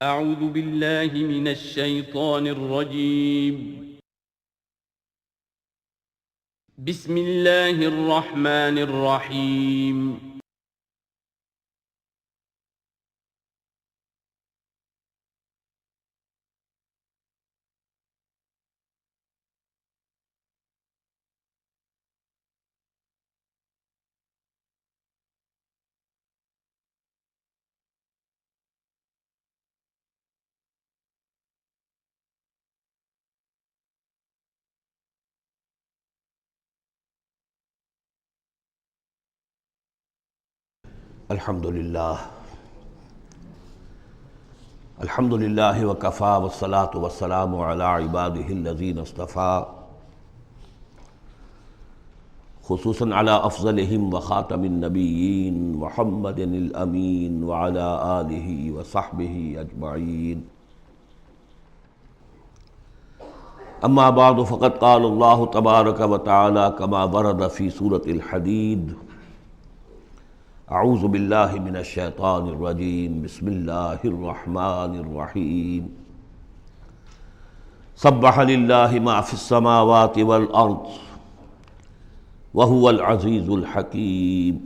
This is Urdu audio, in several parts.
اعوذ باللہ من الشیطان الرجیم بسم اللہ الرحمن الرحیم الحمدللہ وکفیٰ والصلاة والسلام علی عبادہ الذین اصطفیٰ خصوصاً علی افضلہم وخاتم النبیین محمد الامین وعلی آلہ وصحبہ اجمعین اما بعد فقد قال اللہ تبارک وتعالی کما ورد فی سورة الحدید اعوذ باللہ من الشیطان الرجیم بسم اللہ الرحمن الرحیم سبح للہ ما فی السماوات والارض وهو العزیز الحکیم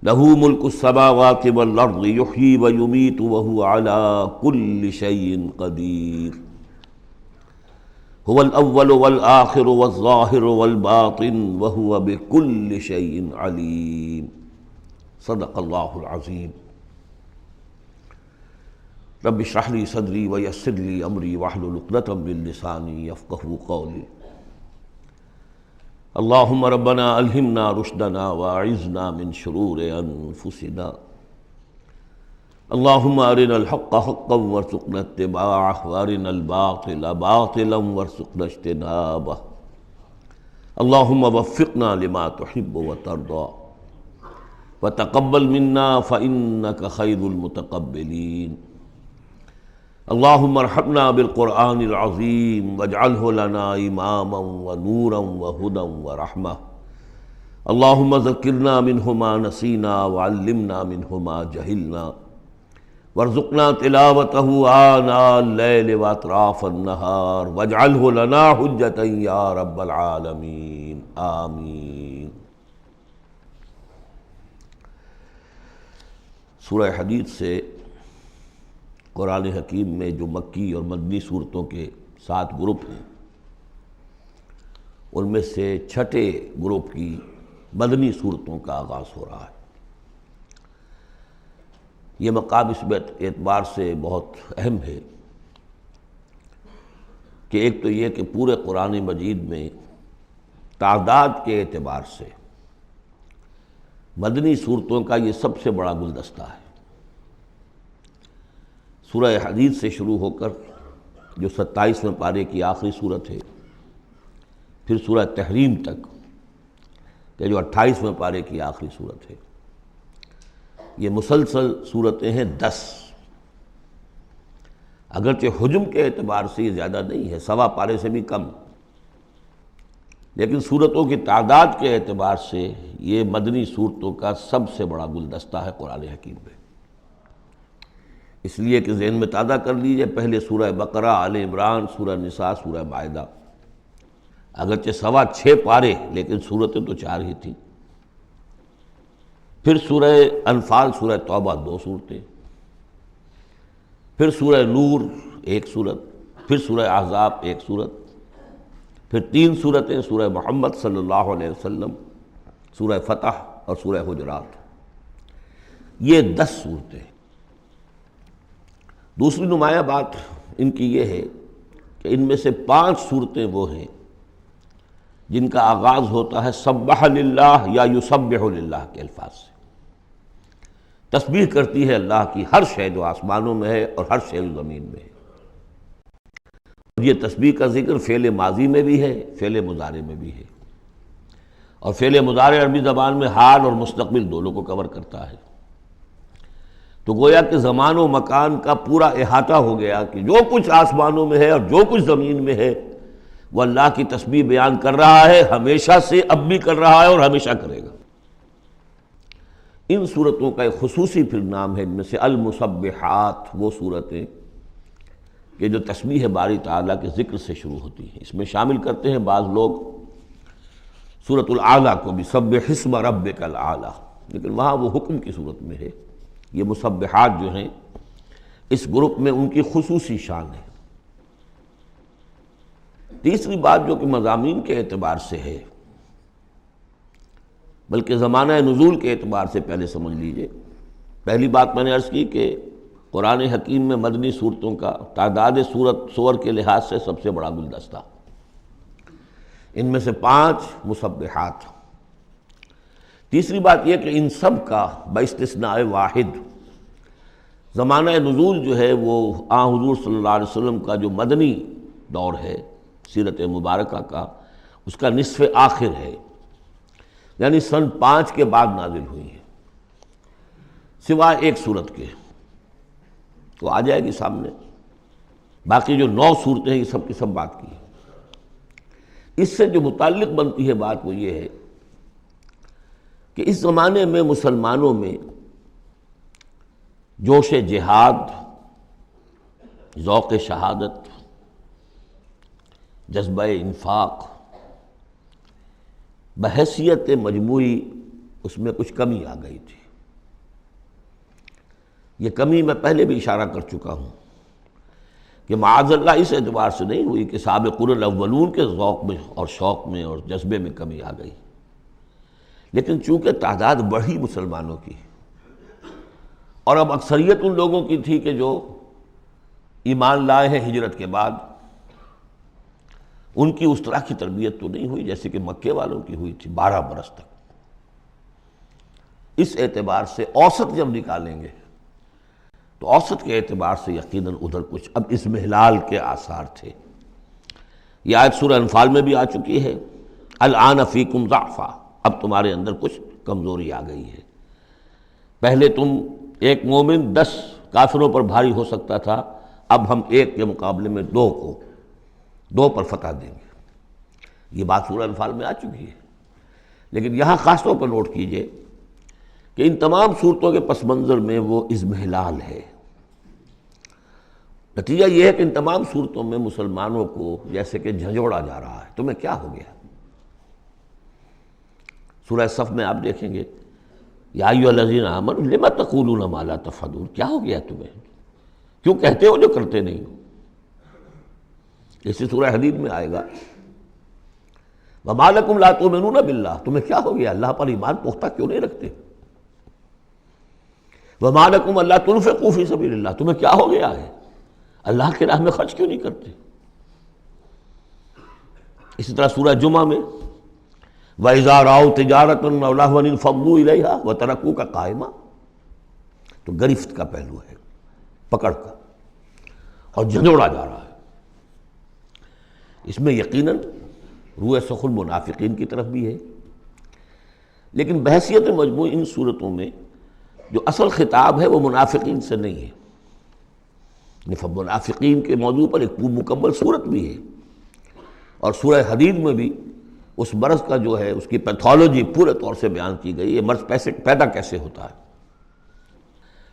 لہ ملک السماوات والارض یحیی ویمیت وهو علی کل شیء قدیر هو الاول والآخر والظاہر والباطن وهو بكل شيء علیم صدق اللہ العظیم رب اشرح لي صدری ویسر لي امری واحلل عقدۃ من لسانی یفقہوا قولی اللہم ربنا الہمنا رشدنا واعذنا من شرور انفسنا اللہم ارنا الحق حقا وارزقنا اتباعہ وارنا الباطل باطلا وارزقنا اجتنابہ اللہم وفقنا لما تحب وترضى وتقبل منا فإنك خیر المتقبلین اللہم ارحمنا بالقرآن العظیم واجعلہ لنا اماما ونورا وہدى ورحمہ اللہم ذکرنا منہ ما نسینا وعلمنا منہ ما جہلنا وارزقنا تلاوتہ آناء اللیل واطراف النہار واجعلہ لنا حجتا یا رب العالمین آمین۔ سورہ حدید سے قرآن حکیم میں جو مکی اور مدنی صورتوں کے 7 گروپ ہیں ان میں سے چھٹے گروپ کی مدنی صورتوں کا آغاز ہو رہا ہے۔ یہ مقام اس اعتبار سے بہت اہم ہے کہ ایک تو یہ کہ پورے قرآن مجید میں تعداد کے اعتبار سے مدنی صورتوں کا یہ سب سے بڑا گلدستہ ہے۔ سورہ حدید سے شروع ہو کر جو 27ویں پارے کی آخری صورت ہے، پھر سورہ تحریم تک کہ جو 28ویں پارے کی آخری صورت ہے، یہ مسلسل صورتیں ہیں 10۔ اگرچہ حجم کے اعتبار سے یہ زیادہ نہیں ہے، 1.25 پارے سے بھی کم، لیکن صورتوں کی تعداد کے اعتبار سے یہ مدنی صورتوں کا سب سے بڑا گلدستہ ہے قرآن حکیم میں۔ اس لیے کہ ذہن میں تازہ کر لیجئے، پہلے سورہ بقرہ، آل عمران، سورہ نساء، سورہ مائدہ، اگرچہ 6.25 پارے لیکن صورتیں تو 4 ہی تھیں۔ پھر سورہ انفال، سورہ توبہ 2 صورتیں، پھر سورہ نور 1 صورت، پھر سورہ احزاب 1 صورت، پھر 3 صورتیں سورہ محمد صلی اللہ علیہ وسلم، سورہ فتح اور سورہ حجرات۔ یہ 10 صورتیں۔ دوسری نمایاں بات ان کی یہ ہے کہ ان میں سے 5 صورتیں وہ ہیں جن کا آغاز ہوتا ہے سبح للہ یا یسبح للہ کے الفاظ سے۔ تسبیح کرتی ہے اللہ کی ہر شے جو آسمانوں میں ہے اور ہر شے جو زمین میں ہے۔ اور یہ تسبیح کا ذکر فعل ماضی میں بھی ہے، فعل مضارع میں بھی ہے، اور فعل مضارع عربی زبان میں حال اور مستقبل دونوں کو کور کرتا ہے۔ تو گویا کہ زمان و مکان کا پورا احاطہ ہو گیا کہ جو کچھ آسمانوں میں ہے اور جو کچھ زمین میں ہے وہ اللہ کی تسبیح بیان کر رہا ہے، ہمیشہ سے اب بھی کر رہا ہے اور ہمیشہ کرے گا۔ ان صورتوں کا ایک خصوصی پھر نام ہے ان میں سے المسبحات، وہ صورتیں کہ جو تسبیح باری تعالیٰ کے ذکر سے شروع ہوتی ہیں۔ اس میں شامل کرتے ہیں بعض لوگ سورۃ الاعلیٰ کو بھی، سبح اسم ربک الاعلیٰ، لیکن وہاں وہ حکم کی صورت میں ہے۔ یہ مسبحات جو ہیں اس گروپ میں ان کی خصوصی شان ہے۔ تیسری بات جو کہ مضامین کے اعتبار سے ہے، بلکہ زمانہ نزول کے اعتبار سے پہلے سمجھ لیجئے۔ پہلی بات میں نے عرض کی کہ قرآن حکیم میں مدنی صورتوں کا تعداد سور کے لحاظ سے سب سے بڑا گلدستہ، ان میں سے 5 مسبحات۔ تیسری بات یہ کہ ان سب کا باستثناء واحد زمانہ نزول جو ہے وہ حضور صلی اللہ علیہ وسلم کا جو مدنی دور ہے سیرت مبارکہ کا، اس کا نصف آخر ہے، یعنی سن 5 کے بعد نازل ہوئی ہے، سوائے ایک صورت کے، تو آ جائے گی سامنے۔ باقی جو 9 صورتیں ہیں یہ سب کی سب بات کی ہے۔ اس سے جو متعلق بنتی ہے بات وہ یہ ہے کہ اس زمانے میں مسلمانوں میں جوش جہاد، ذوق شہادت، جذبہ انفاق، بحیثیت مجموعی اس میں کچھ کمی آ گئی تھی۔ یہ کمی میں پہلے بھی اشارہ کر چکا ہوں کہ معاذ اللہ اس اعتبار سے نہیں ہوئی کہ سابقون الاولون کے ذوق میں اور شوق میں اور جذبے میں کمی آ گئی، لیکن چونکہ تعداد بڑھی مسلمانوں کی، اور اب اکثریت ان لوگوں کی تھی کہ جو ایمان لائے ہیں ہجرت کے بعد، ان کی اس طرح کی تربیت تو نہیں ہوئی جیسے کہ مکے والوں کی ہوئی تھی 12 برس تک۔ اس اعتبار سے اوسط جب نکالیں گے تو اوسط کے اعتبار سے یقیناً ادھر کچھ اب اضمحلال کے آثار تھے۔ یہ آیت سورہ انفال میں بھی آ چکی ہے، الآن فیکم ضعف، اب تمہارے اندر کچھ کمزوری آ گئی ہے۔ پہلے تم ایک مومن 10 کافروں پر بھاری ہو سکتا تھا، اب ہم ایک کے مقابلے میں 2 پر فتح دیں گے۔ یہ بات سورہ انفال میں آ چکی ہے، لیکن یہاں خاص طور پر نوٹ کیجئے کہ ان تمام صورتوں کے پس منظر میں وہ اضمحلال ہے۔ نتیجہ یہ ہے کہ ان تمام صورتوں میں مسلمانوں کو جیسے کہ جھنجھوڑا جا رہا ہے، تمہیں کیا ہو گیا؟ سورہ صف میں آپ دیکھیں گے، یا ایھا الذین آمنوا لم تقولون ما لا تفعلون، کیا ہو گیا تمہیں؟ کیوں کہتے ہو جو کرتے نہیں ہو؟ اسی سورہ حدید میں آئے گا، وما لکم لا تؤمنون باللہ، تمہیں کیا ہو گیا؟ اللہ پر ایمان پختہ کیوں نہیں رکھتے؟ وما لکم الا تنفقوا فی سبیل اللہ، تمہیں کیا ہو گیا ہے؟ اللہ کے راہ میں خرچ کیوں نہیں کرتے؟ اسی طرح سورہ جمعہ میں وَإِذَا رَأَوْا تِجَارَةً أَوْ لَهْوًا انفضوا إِلَيْهَا وَتَرَكُوكَ قَائِمًا، تو گرفت کا پہلو ہے، پکڑ کا، اور جھنجھوڑا جا رہا ہے۔ اس میں یقیناً روح سخن منافقین کی طرف بھی ہے، لیکن بحیثیت مجموع ان صورتوں میں جو اصل خطاب ہے وہ منافقین سے نہیں ہے۔ منافقین کے موضوع پر ایک مکمل صورت بھی ہے، اور سورہ حدید میں بھی اس مرض کا جو ہے اس کی پیتھولوجی پورے طور سے بیان کی گئی، یہ مرض پیدا کیسے ہوتا ہے۔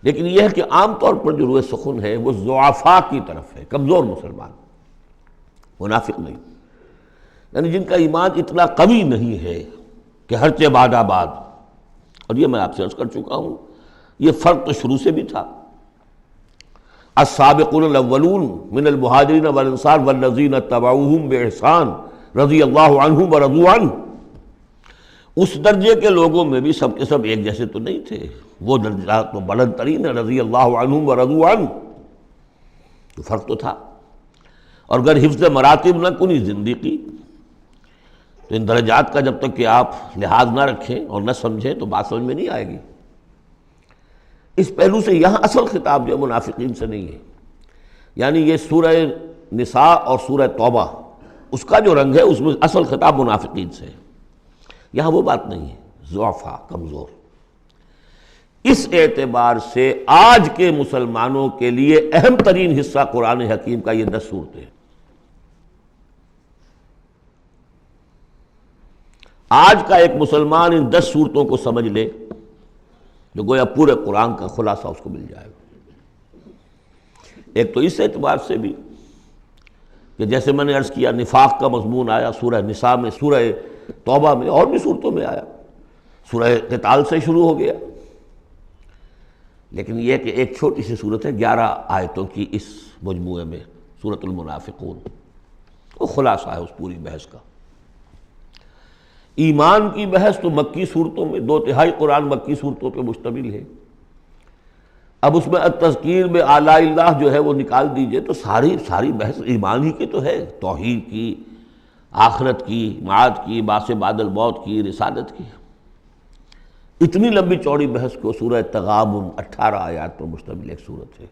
لیکن یہ ہے کہ عام طور پر جو روح سخن ہے وہ ضعفاء کی طرف ہے، کمزور مسلمان، منافق نہیں، یعنی جن کا ایمان اتنا قوی نہیں ہے کہ ہرچہ باد آباد۔ اور یہ میں آپ سے عرض کر چکا ہوں، یہ فرق تو شروع سے بھی تھا۔ السابقون الاولون من المہاجرین والانصار والذین اتبعوہم باحسان رضی اللہ عنہم ورضوا عنہ، اس درجے کے لوگوں میں بھی سب کے سب ایک جیسے تو نہیں تھے، وہ درجات تو بلند ترین ہے، رضی اللہ عنہم ورضوا عنہ، تو فرق تو تھا۔ اور اگر حفظ مراتب نہ کنی زندگی، تو ان درجات کا جب تک کہ آپ لحاظ نہ رکھیں اور نہ سمجھیں تو بات سمجھ میں نہیں آئے گی۔ اس پہلو سے یہاں اصل خطاب جو منافقین سے نہیں ہے، یعنی یہ سورہ نساء اور سورہ توبہ اس کا جو رنگ ہے اس میں اصل خطاب منافقین سے ہے، یہاں وہ بات نہیں ہے، ضعفاء، کمزور۔ اس اعتبار سے آج کے مسلمانوں کے لیے اہم ترین حصہ قرآن حکیم کا یہ 10 صورتیں ہیں۔ آج کا ایک مسلمان ان 10 صورتوں کو سمجھ لے جو گویا پورے قرآن کا خلاصہ اس کو مل جائے گا۔ ایک تو اس اعتبار سے بھی کہ جیسے میں نے عرض کیا نفاق کا مضمون آیا سورہ نساء میں، سورہ توبہ میں، اور بھی صورتوں میں آیا، سورہ قتال سے شروع ہو گیا، لیکن یہ کہ ایک چھوٹی سی صورت ہے 11 آیتوں کی اس مجموعے میں، سورۃ المنافقون، وہ خلاصہ ہے اس پوری بحث کا۔ ایمان کی بحث تو مکی صورتوں میں 2/3 قرآن مکی صورتوں پہ مشتمل ہے، اب اس میں التذکیر میں آلاء اللہ جو ہے وہ نکال دیجئے تو ساری بحث ایمان ہی کی تو ہے، توحید کی، آخرت کی، معاد کی، بعث بعد الموت کی، رسالت کی۔ اتنی لمبی چوڑی بحث کو سورہ تغابن 18 آیات پر مشتمل ایک صورت ہے۔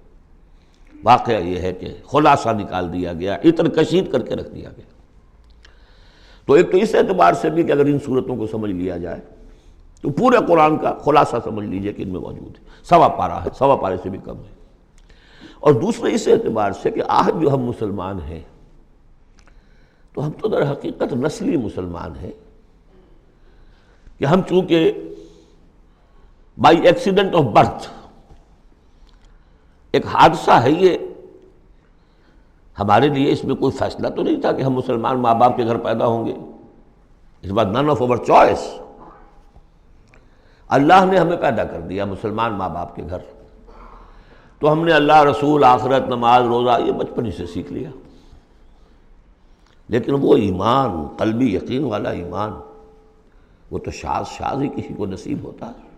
واقعہ یہ ہے کہ خلاصہ نکال دیا گیا، اتر کشید کر کے رکھ دیا گیا۔ تو ایک تو اس اعتبار سے بھی کہ اگر ان صورتوں کو سمجھ لیا جائے تو پورے قرآن کا خلاصہ سمجھ لیجئے کہ ان میں موجود ہے، 1.25 پارہ ہے، 1.25 پارے سے بھی کم ہے۔ اور دوسرے اس اعتبار سے کہ آج جو ہم مسلمان ہیں تو ہم تو در حقیقت نسلی مسلمان ہیں کہ ہم چونکہ بائی ایکسیڈنٹ آف برتھ، ایک حادثہ ہے یہ، ہمارے لیے اس میں کوئی فیصلہ تو نہیں تھا کہ ہم مسلمان ماں باپ کے گھر پیدا ہوں گے، اس بات نن آف اوور چوائس، اللہ نے ہمیں پیدا کر دیا مسلمان ماں باپ کے گھر، تو ہم نے اللہ، رسول، آخرت، نماز، روزہ یہ بچپن ہی سے سیکھ لیا، لیکن وہ ایمان، قلبی یقین والا ایمان، وہ تو شاذ ہی کسی کو نصیب ہوتا ہے۔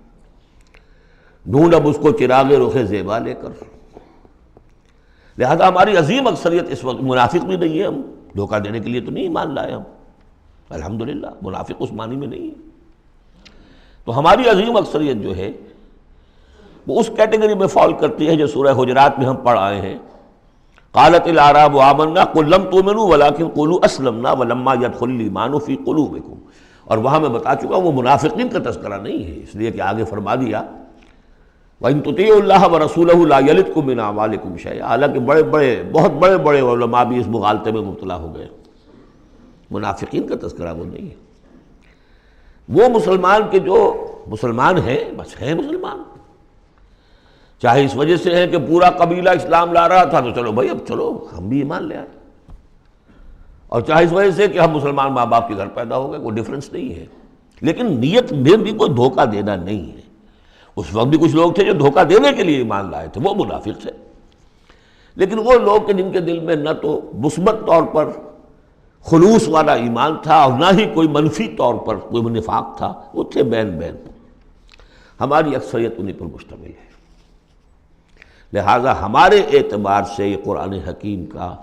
ڈھونڈ اب اس کو چراغ رخ زیبا لے کر، لہذا ہماری عظیم اکثریت اس وقت منافق بھی نہیں ہے، ہم دھوکہ دینے کے لیے تو نہیں ایمان لائے ہم، الحمدللہ منافق اس معنی میں نہیں ہے۔ تو ہماری عظیم اکثریت جو ہے وہ اس کیٹیگری میں فال کرتی ہے جو سورہ حجرات میں ہم پڑھ آئے ہیں، قالت الاعراب آمنا قل لم تؤمنوا ولکن قولوا اسلمنا ولما يدخل الايمان في قلوبكم، اور وہاں میں بتا چکا ہوں وہ منافقین کا تذکرہ نہیں ہے، اس لیے کہ آگے فرما دیا وَإِن تُطِيعُوا اللَّهَ وَرَسُولَهُ لَا يَلِتْكُم مِّنْ أَعْمَالِكُمْ شَيْئًا، حالانکہ بہت بڑے علماء بھی اس مغالطے میں مبتلا ہو گئے، منافقین کا تذکرہ وہ نہیں ہے، وہ مسلمان کے جو مسلمان ہیں بس ہیں مسلمان، چاہے اس وجہ سے ہے کہ پورا قبیلہ اسلام لا رہا تھا تو چلو بھائی اب چلو ہم بھی ایمان لے آئے، اور چاہے اس وجہ سے کہ ہم مسلمان ماں باپ کے گھر پیدا ہو گئے، کوئی ڈفرنس نہیں ہے، لیکن نیت میں بھی کوئی دھوکہ دینا نہیں ہے۔ اس وقت بھی کچھ لوگ تھے جو دھوکہ دینے کے لیے ایمان لائے تھے، وہ منافق تھے، لیکن وہ لوگ کہ جن کے دل میں نہ تو مثبت طور پر خلوص والا ایمان تھا اور نہ ہی کوئی منفی طور پر کوئی نفاق تھا، وہ تھے بین بین، ہماری اکثریت انہیں پر مشتمل ہے۔ لہذا ہمارے اعتبار سے یہ قرآن حکیم کا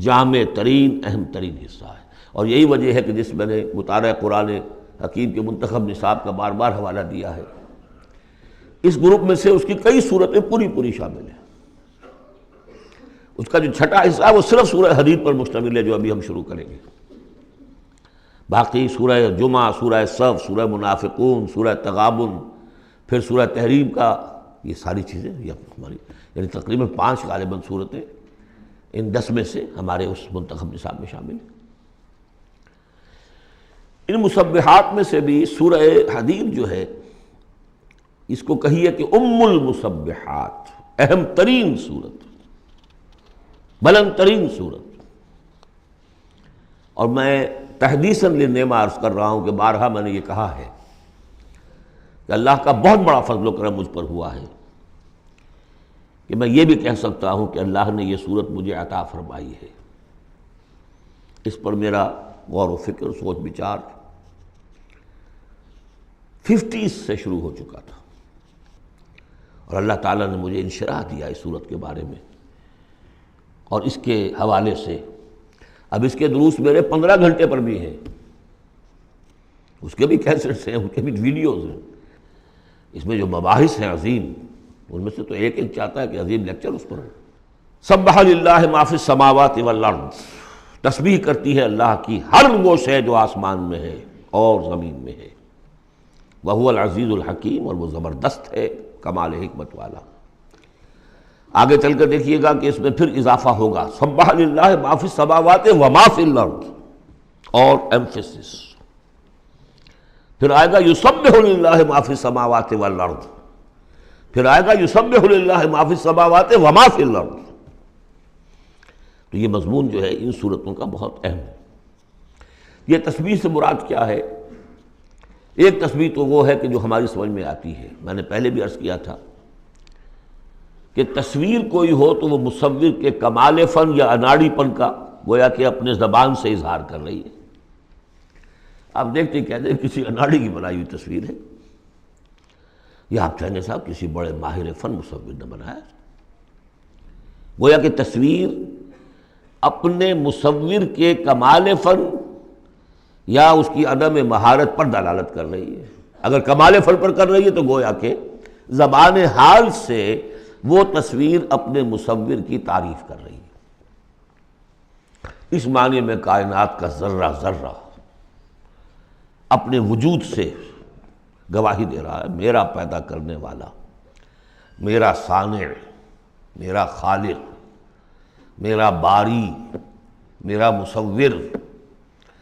جامع ترین اہم ترین حصہ ہے، اور یہی وجہ ہے کہ جس میں نے مطالعہ قرآن حکیم کے منتخب نصاب کا بار بار حوالہ دیا ہے، اس گروپ میں سے اس کی کئی صورتیں پوری شامل ہیں، اس کا جو چھٹا حصہ ہے وہ صرف سورہ حدید پر مشتمل ہے جو ابھی ہم شروع کریں گے، باقی سورہ جمعہ، سورہ صف، سورہ منافقون، سورہ تغابن، پھر سورہ تحریم کا، یہ ساری چیزیں یہ ہماری یعنی تقریباً 5 غالباً صورتیں ان 10 میں سے ہمارے اس منتخب نصاب میں شامل ہیں۔ ان مسبحات میں سے بھی سورہ حدید جو ہے اس کو کہیے کہ ام المسبحات، اہم ترین صورت، بلند ترین صورت، اور میں تحدیثاً للنعمہ عرض کر رہا ہوں کہ بارہا میں نے یہ کہا ہے کہ اللہ کا بہت بڑا فضل و کرم مجھ پر ہوا ہے کہ میں یہ بھی کہہ سکتا ہوں کہ اللہ نے یہ صورت مجھے عطا فرمائی ہے۔ اس پر میرا غور و فکر، سوچ بچار 50s سے شروع ہو چکا تھا، اور اللہ تعالیٰ نے مجھے انشراح دیا اس صورت کے بارے میں، اور اس کے حوالے سے اب اس کے دروس میرے 15 گھنٹے پر بھی ہیں، اس کے بھی کیسٹس ہیں، اس کے بھی ویڈیوز ہیں، اس میں جو مباحث ہیں عظیم، ان میں سے تو ایک چاہتا ہے کہ عظیم لیکچر اس پر ہو۔ سبح للہ ما فی السماوات والارض، تسبیح کرتی ہے اللہ کی ہر وہ شے جو آسمان میں ہے اور زمین میں ہے، وہو العزیز الحکیم، اور وہ زبردست ہے، کمال حکمت والا۔ آگے چل کر دیکھیے گا کہ اس میں پھر اضافہ ہوگا، سبح للہ ما فی السماوات وما فی الارض، اور ایمفیسس، پھر آئے گا یسبح للہ ما فی السماوات والارض، پھر آئے گا یسبح للہ ما فی السماوات وما فی الارض۔ تو یہ مضمون جو ہے ان صورتوں کا بہت اہم ہے۔ یہ تسبیح سے مراد کیا ہے؟ ایک تسبیح تو وہ ہے کہ جو ہماری سمجھ میں آتی ہے، میں نے پہلے بھی عرض کیا تھا کہ تصویر کوئی ہو تو وہ مصور کے کمال فن یا اناڑی پن کا گویا کہ اپنے زبان سے اظہار کر رہی ہے۔ آپ دیکھتے کہتے ہیں کسی اناڑی کی بنائی ہوئی تصویر ہے، یا آپ کہیں گے صاحب کسی بڑے ماہر فن مصور نے بنایا۔ گویا کہ تصویر اپنے مصور کے کمال فن یا اس کی عدم مہارت پر دلالت کر رہی ہے۔ اگر کمال فن پر کر رہی ہے تو گویا کہ زبان حال سے وہ تصویر اپنے مصور کی تعریف کر رہی ہے۔ اس معنی میں کائنات کا ذرہ ذرہ اپنے وجود سے گواہی دے رہا ہے، میرا پیدا کرنے والا، میرا صانع، میرا خالق، میرا باری، میرا مصور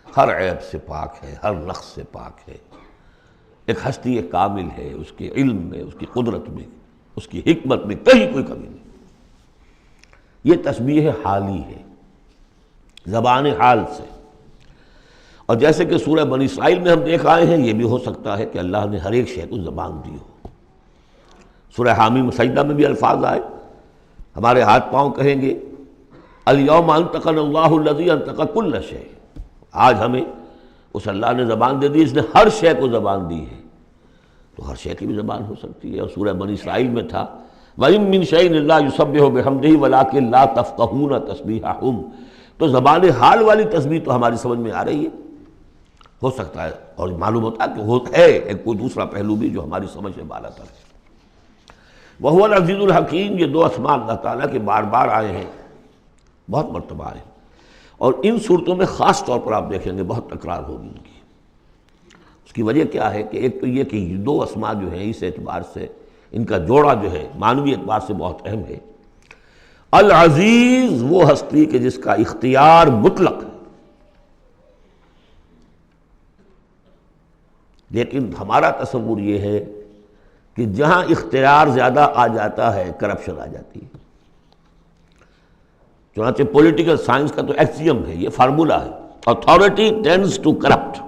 ہر عیب سے پاک ہے، ہر نقص سے پاک ہے، ایک ہستی کامل ہے، اس کے علم میں، اس کی قدرت میں، اس کی حکمت میں کہیں کوئی کمی نہیں۔ یہ تسبیح حالی ہے، زبان حال سے۔ اور جیسے کہ سورہ بنی اسرائیل میں ہم دیکھ آئے ہیں، یہ بھی ہو سکتا ہے کہ اللہ نے ہر ایک شے کو زبان دی ہو۔ سورہ حامیم سجدہ میں بھی الفاظ آئے، ہمارے ہاتھ پاؤں کہیں گے الیوم انطقنا اللہ الذی انطق کل شیء، آج ہمیں اس اللہ نے زبان دے دی، اس نے ہر شے کو زبان دی ہے، تو ہر شے کی بھی زبان ہو سکتی ہے۔ اور سورہ بنی اسرائیل میں تھا وَإِن مِّن شَيْءٍ إِلَّا يُسَبِّحُ بِحَمْدِهِ وَلَٰكِن لَّا تَفْقَهُونَ تَسْبِيحَهُمْ، تو زبان حال والی تسبیح تو ہماری سمجھ میں آ رہی ہے، ہو سکتا ہے اور معلوم ہوتا ہے کہ ہے ایک کوئی دوسرا پہلو بھی جو ہماری سمجھ سے بالا تر ہے۔ وَهُوَ الْعَزِيزُ الْحَكِيمُ، یہ دو اسماء اللہ تعالیٰ کے بار بار آئے ہیں، بہت مرتبہ آئے ہیں، اور ان صورتوں میں خاص طور پر آپ دیکھیں گے بہت تکرار ہوگی ان کی۔ اس کی وجہ کیا ہے کہ ایک تو یہ کہ یہ دو اسماء جو ہیں اس اعتبار سے ان کا جوڑا جو ہے معنوی اعتبار سے بہت اہم ہے۔ العزیز وہ ہستی کہ جس کا اختیار مطلق ہے، لیکن ہمارا تصور یہ ہے کہ جہاں اختیار زیادہ آ جاتا ہے کرپشن آ جاتی ہے۔ چنانچہ پولیٹیکل سائنس کا تو ایکسیم ہے، یہ فارمولا ہے، authority tends to corrupt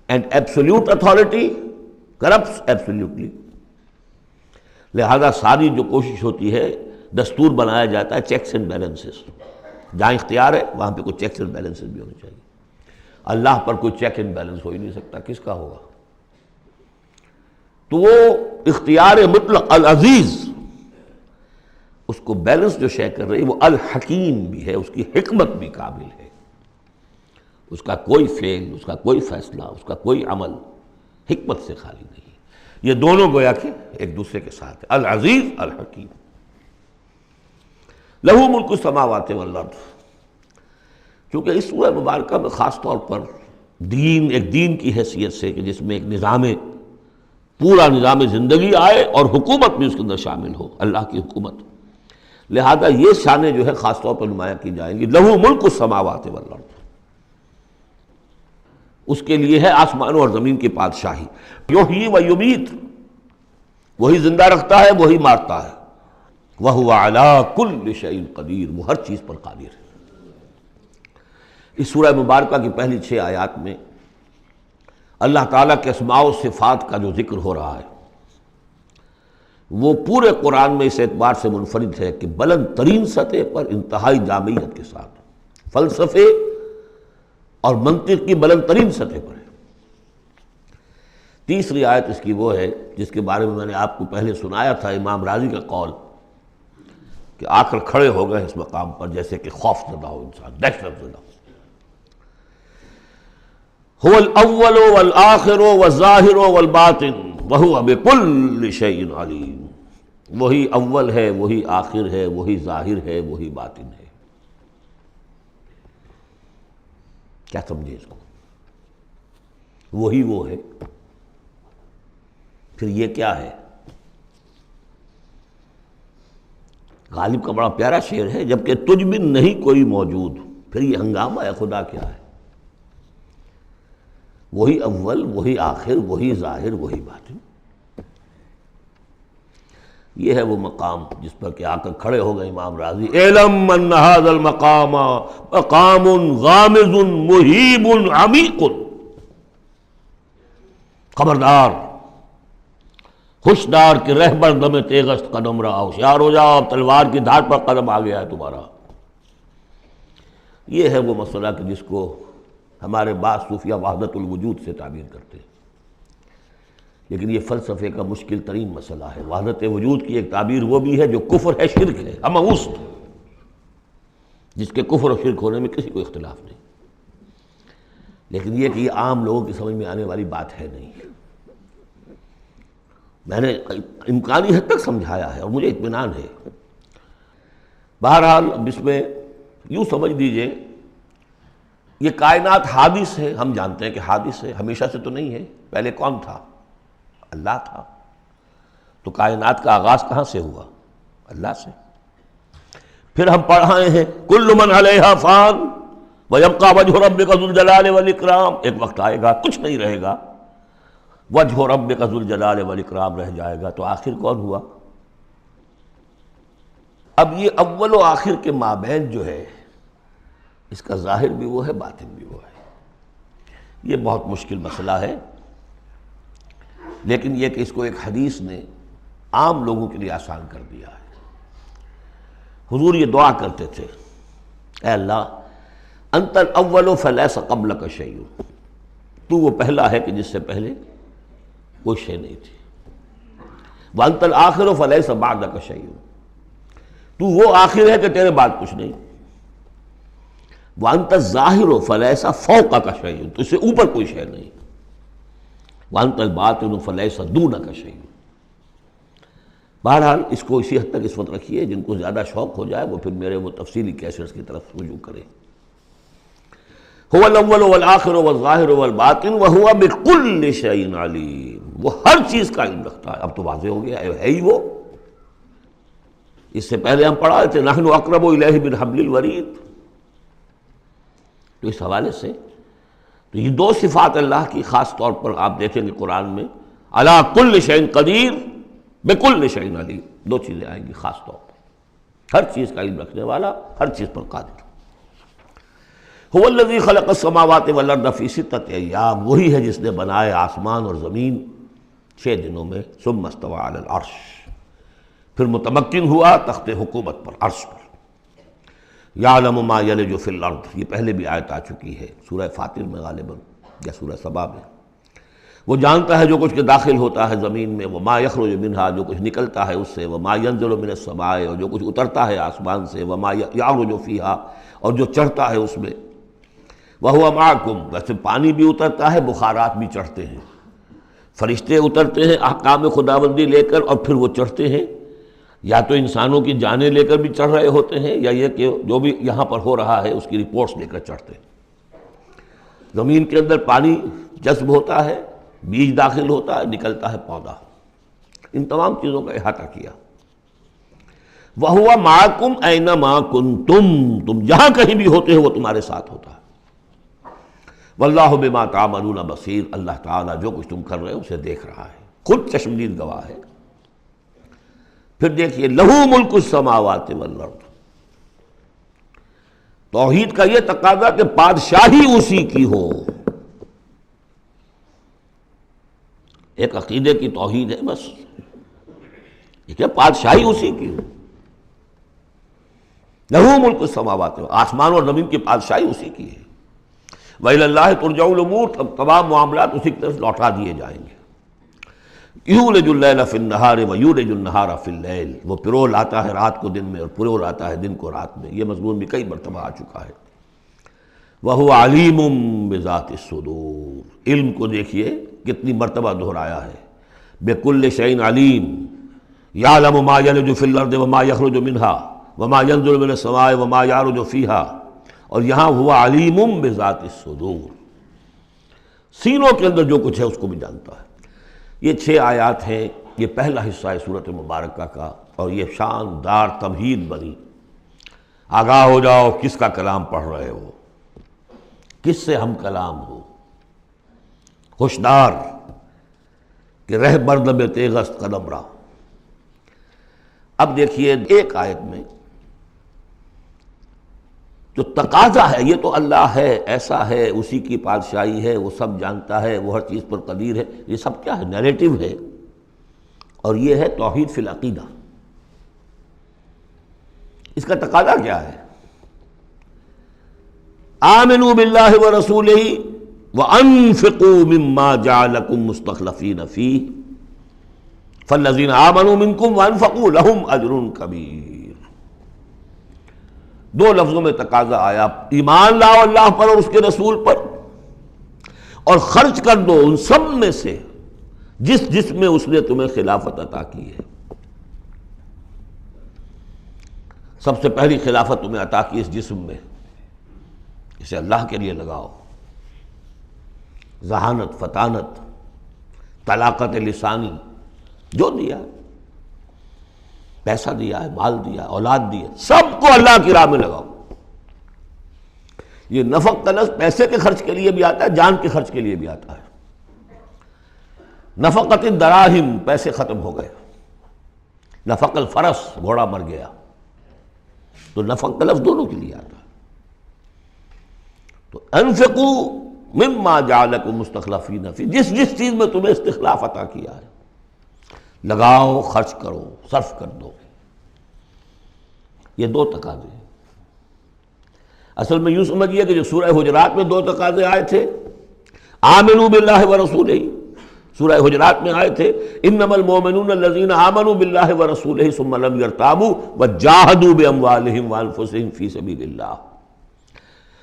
and absolute authority corrupts absolutely۔ لہذا ساری جو کوشش ہوتی ہے، دستور بنایا جاتا ہے چیکس اینڈ بیلنسز، جہاں اختیار ہے وہاں پہ کوئی چیکس اینڈ بیلنسز بھی ہونے چاہیے۔ اللہ پر کوئی چیک اینڈ بیلنس ہو ہی نہیں سکتا، کس کا ہوگا؟ تو وہ اختیار مطلق العزیز، اس کو بیلنس جو شے کر رہی وہ الحکیم بھی ہے، اس کی حکمت بھی کامل ہے، اس کا کوئی فعل، اس کا کوئی فیصلہ، اس کا کوئی عمل حکمت سے خالی نہیں۔ یہ دونوں گویا کہ ایک دوسرے کے ساتھ ہے، العزیز الحکیم۔ لہو ملک السماوات والارض، کیونکہ اس سورہ مبارکہ میں خاص طور پر دین، ایک دین کی حیثیت سے کہ جس میں ایک نظام، پورا نظام زندگی آئے اور حکومت بھی اس کے اندر شامل ہو، اللہ کی حکومت، لہذا یہ شانیں جو ہے خاص طور پر نمایاں کی جائیں گی۔ لہو ملک السماوات والارض، اس کے لیے ہے آسمانوں اور زمین کی بادشاہی۔ یحیی و یمیت، وہی زندہ رکھتا ہے، وہی مارتا ہے۔ وَهُوَ عَلَىٰ كُلِّ شَيْءٍ قَدِيرٌ، وہ ہر چیز پر قادر ہے۔ اس سورہ مبارکہ کی پہلی 6 آیات میں اللہ تعالیٰ کے اسماء و صفات کا جو ذکر ہو رہا ہے وہ پورے قرآن میں اس اعتبار سے منفرد ہے کہ بلند ترین سطح پر انتہائی جامعیت کے ساتھ فلسفے اور منطق کی بلند ترین سطح پر ہے۔ تیسری آیت اس کی وہ ہے جس کے بارے میں میں نے آپ کو پہلے سنایا تھا، امام راضی کا قول کہ آ کر کھڑے ہو گئے اس مقام پر جیسے کہ خوف زدہ ہو انسان، دہشت زدہ ہو۔ هو الاول والآخر والظاہر والباطن وهو بكل شيء علیم، وہی اول ہے، وہی آخر ہے، وہی ظاہر ہے، وہی باطن ہے۔ کیا سمجھے اس کو؟ وہی وہ ہے، پھر یہ کیا ہے؟ غالب کا بڑا پیارا شعر ہے، جبکہ تجھ بن نہیں کوئی موجود، پھر یہ ہنگامہ ہے خدا کیا ہے؟ وہی اول، وہی آخر، وہی ظاہر، وہی باطن۔ یہ ہے وہ مقام جس پر کہ آ کر کھڑے ہو گئے امام راضی، اعلم ان ھذا المقام مقام غامض مہیب عمیق، خبردار، ہوشدار کہ رہبر دم تیغست قدم رہا، ہوشیار ہو جاؤ، اب تلوار کی دھار پر قدم آ گیا ہے تمہارا۔ یہ ہے وہ مسئلہ کہ جس کو ہمارے بعض صوفیہ وحدت الوجود سے تعبیر کرتے ہیں، لیکن یہ فلسفے کا مشکل ترین مسئلہ ہے۔ وحدت وجود کی ایک تعبیر وہ بھی ہے جو کفر ہے، شرک ہے، اموست، جس کے کفر و شرک ہونے میں کسی کو اختلاف نہیں، لیکن یہ کہ یہ عام لوگوں کی سمجھ میں آنے والی بات ہے نہیں۔ میں نے امکانی حد تک سمجھایا ہے اور مجھے اطمینان ہے۔ بہرحال اب اس میں یوں سمجھ دیجئے، یہ کائنات حادث ہے، ہم جانتے ہیں کہ حادث ہے، ہمیشہ سے تو نہیں ہے۔ پہلے کون تھا؟ اللہ تھا۔ تو کائنات کا آغاز کہاں سے ہوا؟ اللہ سے۔ پھر ہم پڑھائے ہیں کل من علیہا فان ویبقی وجہ ربک ذو الجلال والاکرام، ایک وقت آئے گا کچھ نہیں رہے گا، وجہ ربک ذو الجلال والاکرام رہ جائے گا۔ تو آخر کون ہوا؟ اب یہ اول و آخر کے مابین جو ہے، اس کا ظاہر بھی وہ ہے، باطن بھی وہ ہے۔ یہ بہت مشکل مسئلہ ہے، لیکن یہ کہ اس کو ایک حدیث نے عام لوگوں کے لیے آسان کر دیا ہے۔ حضور یہ دعا کرتے تھے، اے اللہ انت الاول فلیس قبلک شیء، تو وہ پہلا ہے کہ جس سے پہلے کوئی شے نہیں تھی، وانت الآخر فلیس بعدک شیء، تو وہ آخر ہے کہ تیرے بعد کچھ نہیں، وانت الظاہر فلیس فوقک شیء، تو اس سے اوپر کوئی شے نہیں، وانت الباطن فلیس دونک شیء۔ بہرحال اس کو اسی حد تک اس وقت رکھیے، جن کو زیادہ شوق ہو جائے وہ پھر میرے وہ تفصیلی کیسٹس کی طرف رجوع کریں۔ هو الاول والآخر والظاہر والباطن وهو بكل شیء علیم، وہ ہر چیز کا علم رکھتا ہے۔ اب تو واضح ہو گیا ہے ہی وہ۔ اس سے پہلے ہم پڑھا تھے نحن اقرب الیہ من حبل الورید، تو اس حوالے سے تو یہ دو صفات اللہ کی خاص طور پر آپ دیکھیں گے قرآن میں، علی کل شیء قدیر بکل شیء علیم، دو چیزیں آئیں گی خاص طور پر، ہر چیز کا علم رکھنے والا، ہر چیز پر قادر۔ هو الذی خلق السماوات والارض فی ستۃ ایام، وہی ہے جس نے بنائے آسمان اور زمین 6 دنوں میں، ثم استوى علی العرش، پھر متمکن ہوا تخت حکومت پر، عرش پر۔ یعلم ما یلج فی الارض، یہ پہلے بھی آیت آ چکی ہے سورہ فاطر میں غالباً یا سورہ سبا میں۔ وہ جانتا ہے جو کچھ کے داخل ہوتا ہے زمین میں، وما یخرج منہا، جو کچھ نکلتا ہے اس سے، وما ینزل من السماء، اور جو کچھ اترتا ہے آسمان سے، وما یعرج فیہا، اور جو چڑھتا ہے اس میں، وہو معکم، ویسے پانی بھی اترتا ہے، بخارات بھی چڑھتے ہیں، فرشتے اترتے ہیں احکام خداوندی لے کر، اور پھر وہ چڑھتے ہیں، یا تو انسانوں کی جانیں لے کر بھی چڑھ رہے ہوتے ہیں، یا یہ کہ جو بھی یہاں پر ہو رہا ہے اس کی رپورٹس لے کر چڑھتے ہیں۔ زمین کے اندر پانی جذب ہوتا ہے، بیج داخل ہوتا ہے، نکلتا ہے پودا، ان تمام چیزوں کا احاطہ کیا۔ وَهُوَ مَعَكُمْ أَيْنَمَا كُنْتُمْ، تم جہاں کہیں بھی ہوتے ہو وہ تمہارے ساتھ ہوتا ہے۔ وَاللَّهُ بِمَا تَعْمَلُونَ بَصِيرٌ، اللہ تعالیٰ جو کچھ تم کر رہے ہو اسے دیکھ رہا ہے، خود چشمدید گواہ ہے۔ پھر دیکھیے لَهُ مُلْكُ السَّمَاوَاتِ وَالْأَرْضِ، توحید کا یہ تقاضا کہ بادشاہی اسی کی ہو، ایک عقیدے کی توحید ہے بس، یہ کہ بادشاہی اسی کی ہو، لَهُ مُلْكُ السَّمَاوَاتِ، آسمان اور زمین کی بادشاہی اسی کی ہے۔ وَإِلَى اللَّهِ تُرْجَعُ الْأُمُورُ، تمام معاملات اسی کی طرف لوٹا دیے جائیں گے۔ یولج اللیل فی النہار ویولج النہار فی اللیل، وہ پرو لاتا ہے رات کو دن میں اور پرو لاتا ہے دن کو رات میں، یہ مضمون بھی کئی مرتبہ آ چکا ہے۔ وَهُوَ عَلِيمٌ بِذَاتِ الصُّدُورِ، علم کو دیکھیے کتنی مرتبہ دہرایا ہے، بِكُلِّ شَيْءٍ عَلِيمٌ، يَعْلَمُ مَا يَلِجُ فِي الْأَرْضِ وَمَا يَخْرُجُ مِنْهَا وَمَا يَنزِلُ مِنَ السَّمَاءِ وَمَا يَعْرُجُ فِيهَا، اور یہاں ہوا علیم بذات الصدور، سینوں کے اندر جو کچھ ہے اس کو بھی جانتا ہے۔ یہ 6 آیات ہیں، یہ پہلا حصہ ہے سورۃ مبارکہ کا، اور یہ شاندار تمہید بنی، آگاہ ہو جاؤ کس کا کلام پڑھ رہے ہو، کس سے ہم کلام ہو۔ ہوشدار کہ رہ بردم تیغست قدم را۔ اب دیکھیے ایک آیت میں جو تقاضا ہے، یہ تو اللہ ہے، ایسا ہے، اسی کی بادشاہی ہے، وہ سب جانتا ہے، وہ ہر چیز پر قدیر ہے، یہ سب کیا ہے؟ نیریٹو ہے، اور یہ ہے توحید فی العقیدہ۔ اس کا تقاضا کیا ہے؟ آمنوا باللہ ورسولہ وانفقوا مما جعلکم مستخلفین فیہ فالذین آمنوا منکم وانفقوا لہم اجر کبیر۔ دو لفظوں میں تقاضا آیا، ایمان لاؤ اللہ پر اور اس کے رسول پر، اور خرچ کر دو ان سب میں سے جس میں اس نے تمہیں خلافت عطا کی ہے۔ سب سے پہلی خلافت تمہیں عطا کی اس جسم میں، اسے اللہ کے لیے لگاؤ۔ ذہانت، فطانت، طلاقت لسانی، جو دیا ہے، پیسہ دیا ہے، مال دیا ہے، اولاد دی ہے، سب کو اللہ کی راہ میں لگاؤ۔ یہ نفق کا لفظ پیسے کے خرچ کے لیے بھی آتا ہے، جان کے خرچ کے لیے بھی آتا ہے۔ نفقت الدراہم، پیسے ختم ہو گئے۔ نفق الفرس، گھوڑا مر گیا۔ تو نفق کا لفظ دونوں کے لیے آتا ہے۔ تو انفقوا مما جعلکم مستخلفین فی، جس چیز میں تمہیں استخلاف عطا کیا ہے لگاؤ، خرچ کرو، صرف کر دو۔ یہ دو تقاضے ہیں۔ اصل میں یوں سمجھیے کہ جو سورہ حجرات میں دو تقاضے آئے تھے، آمنوا باللہ ورسولہ، سورہ حجرات میں آئے تھے انما المؤمنون الذین آمنوا باللہ ورسولہ ثم لم یرتابوا وجاہدوا باموالہم وانفسہم فی سبیل اللہ۔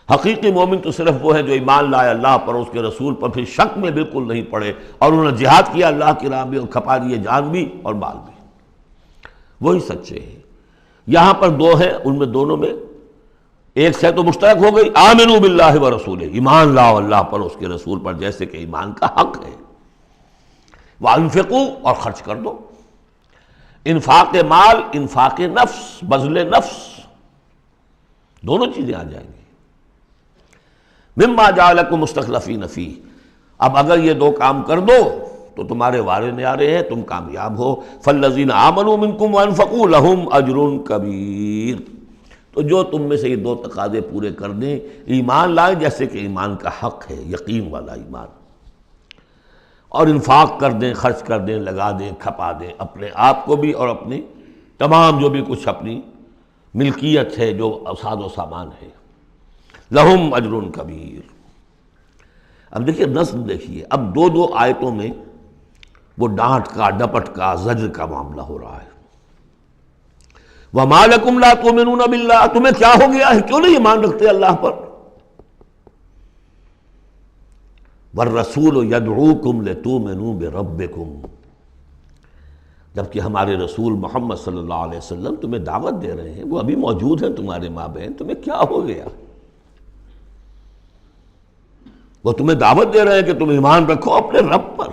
حقیقی مومن تو صرف وہ ہے جو ایمان لائے اللہ پر اور اس کے رسول پر، پھر شک میں بالکل نہیں پڑے، اور انہوں نے جہاد کیا اللہ کی راہ میں اور کھپا دیے جان بھی اور مال بھی، وہی سچے ہیں۔ یہاں پر دو ہیں، ان میں دونوں میں ایک سے تو مشترک ہو گئی، آمنوا باللہ ورسولہ، ایمان لاؤ اللہ پر اس کے رسول پر جیسے کہ ایمان کا حق ہے۔ وانفقوا، اور خرچ کر دو، انفاق مال، انفاق نفس، بذل نفس، دونوں چیزیں آ جائیں گی۔ مما جعلکم مستخلفین فیہ، اب اگر یہ دو کام کر دو تو تمہارے وارے نیارے ہیں، تم کامیاب ہو۔ فالذین آمنوا منکم وانفقوا لہم اجر کبیر، تو جو تم میں سے یہ دو تقاضے پورے کر دیں، ایمان لائیں جیسے کہ ایمان کا حق ہے، یقین والا ایمان، اور انفاق کر دیں، خرچ کر دیں، لگا دیں، کھپا دیں، اپنے آپ کو بھی اور اپنی تمام جو بھی کچھ اپنی ملکیت ہے، جو ساز و سامان ہے، لہم اجر کبیر۔ اب دیکھیے نظم، دیکھیے اب دو آیتوں میں وہ ڈانٹ کا، ڈپٹ کا، زجر کا معاملہ ہو رہا ہے۔ وَمَا لَكُمْ لَا تُؤْمِنُونَ بِاللَّهِ، تمہیں کیا ہو گیا ہے، کیوں نہیں ایمان رکھتے اللہ پر؟ وَالرَّسُولُ يَدْعُوكُمْ لِتُؤْمِنُوا بِرَبِّكُمْ، جبکہ ہمارے رسول محمد صلی اللہ علیہ وسلم تمہیں دعوت دے رہے ہیں، وہ ابھی موجود ہیں تمہارے مابین، تمہیں کیا ہو گیا؟ وہ تمہیں دعوت دے رہے ہیں کہ تم ایمان رکھو اپنے رب پر۔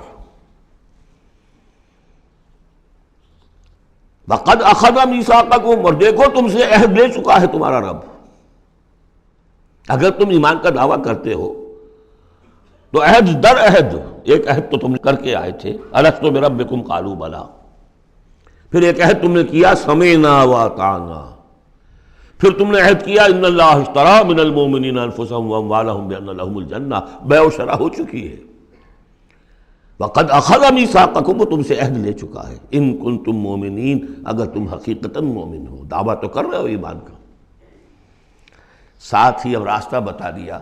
وَقَدْ أَخَذَ مِيثَاقَكُمْ، اور دیکھو تم سے عہد لے چکا ہے تمہارا رب۔ اگر تم ایمان کا دعویٰ کرتے ہو تو عہد در عہد، ایک عہد تو تم کر کے آئے تھے، أَلَسْتُ بِرَبِّكُمْ قَالُوا بَلَىٰ، پھر ایک عہد تم نے کیا سَمِعْنَا وَأَطَعْنَا، پھر تم نے عہد کیا ان اللہ اشترى من المؤمنین انفسهم واموالهم بان لهم الجنہ، بیع و شرع ہو چکی ہے۔ وقد اخذ میثاقکم، وہ تم سے عہد لے چکا ہے، ان کنتم مؤمنین، اگر تم حقیقتاً مومن ہو، دعویٰ تو کر رہے ہو ایمان کا۔ ساتھ ہی اب راستہ بتا دیا،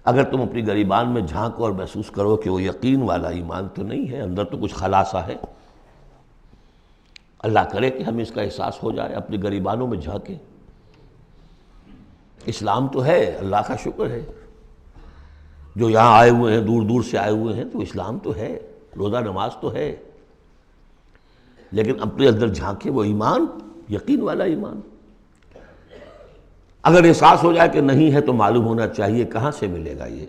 اگر تم اپنی گریبان میں جھانکو اور محسوس کرو کہ وہ یقین والا ایمان تو نہیں ہے، اندر تو کچھ خلاصہ ہے، اللہ کرے کہ ہمیں اس کا احساس ہو جائے، اپنی گریبانوں میں جھانکیں۔ اسلام تو ہے، اللہ کا شکر ہے، جو یہاں آئے ہوئے ہیں، دور دور سے آئے ہوئے ہیں، تو اسلام تو ہے، روزہ نماز تو ہے، لیکن اپنے اندر جھانکے وہ ایمان، یقین والا ایمان۔ اگر احساس ہو جائے کہ نہیں ہے تو معلوم ہونا چاہیے کہاں سے ملے گا یہ۔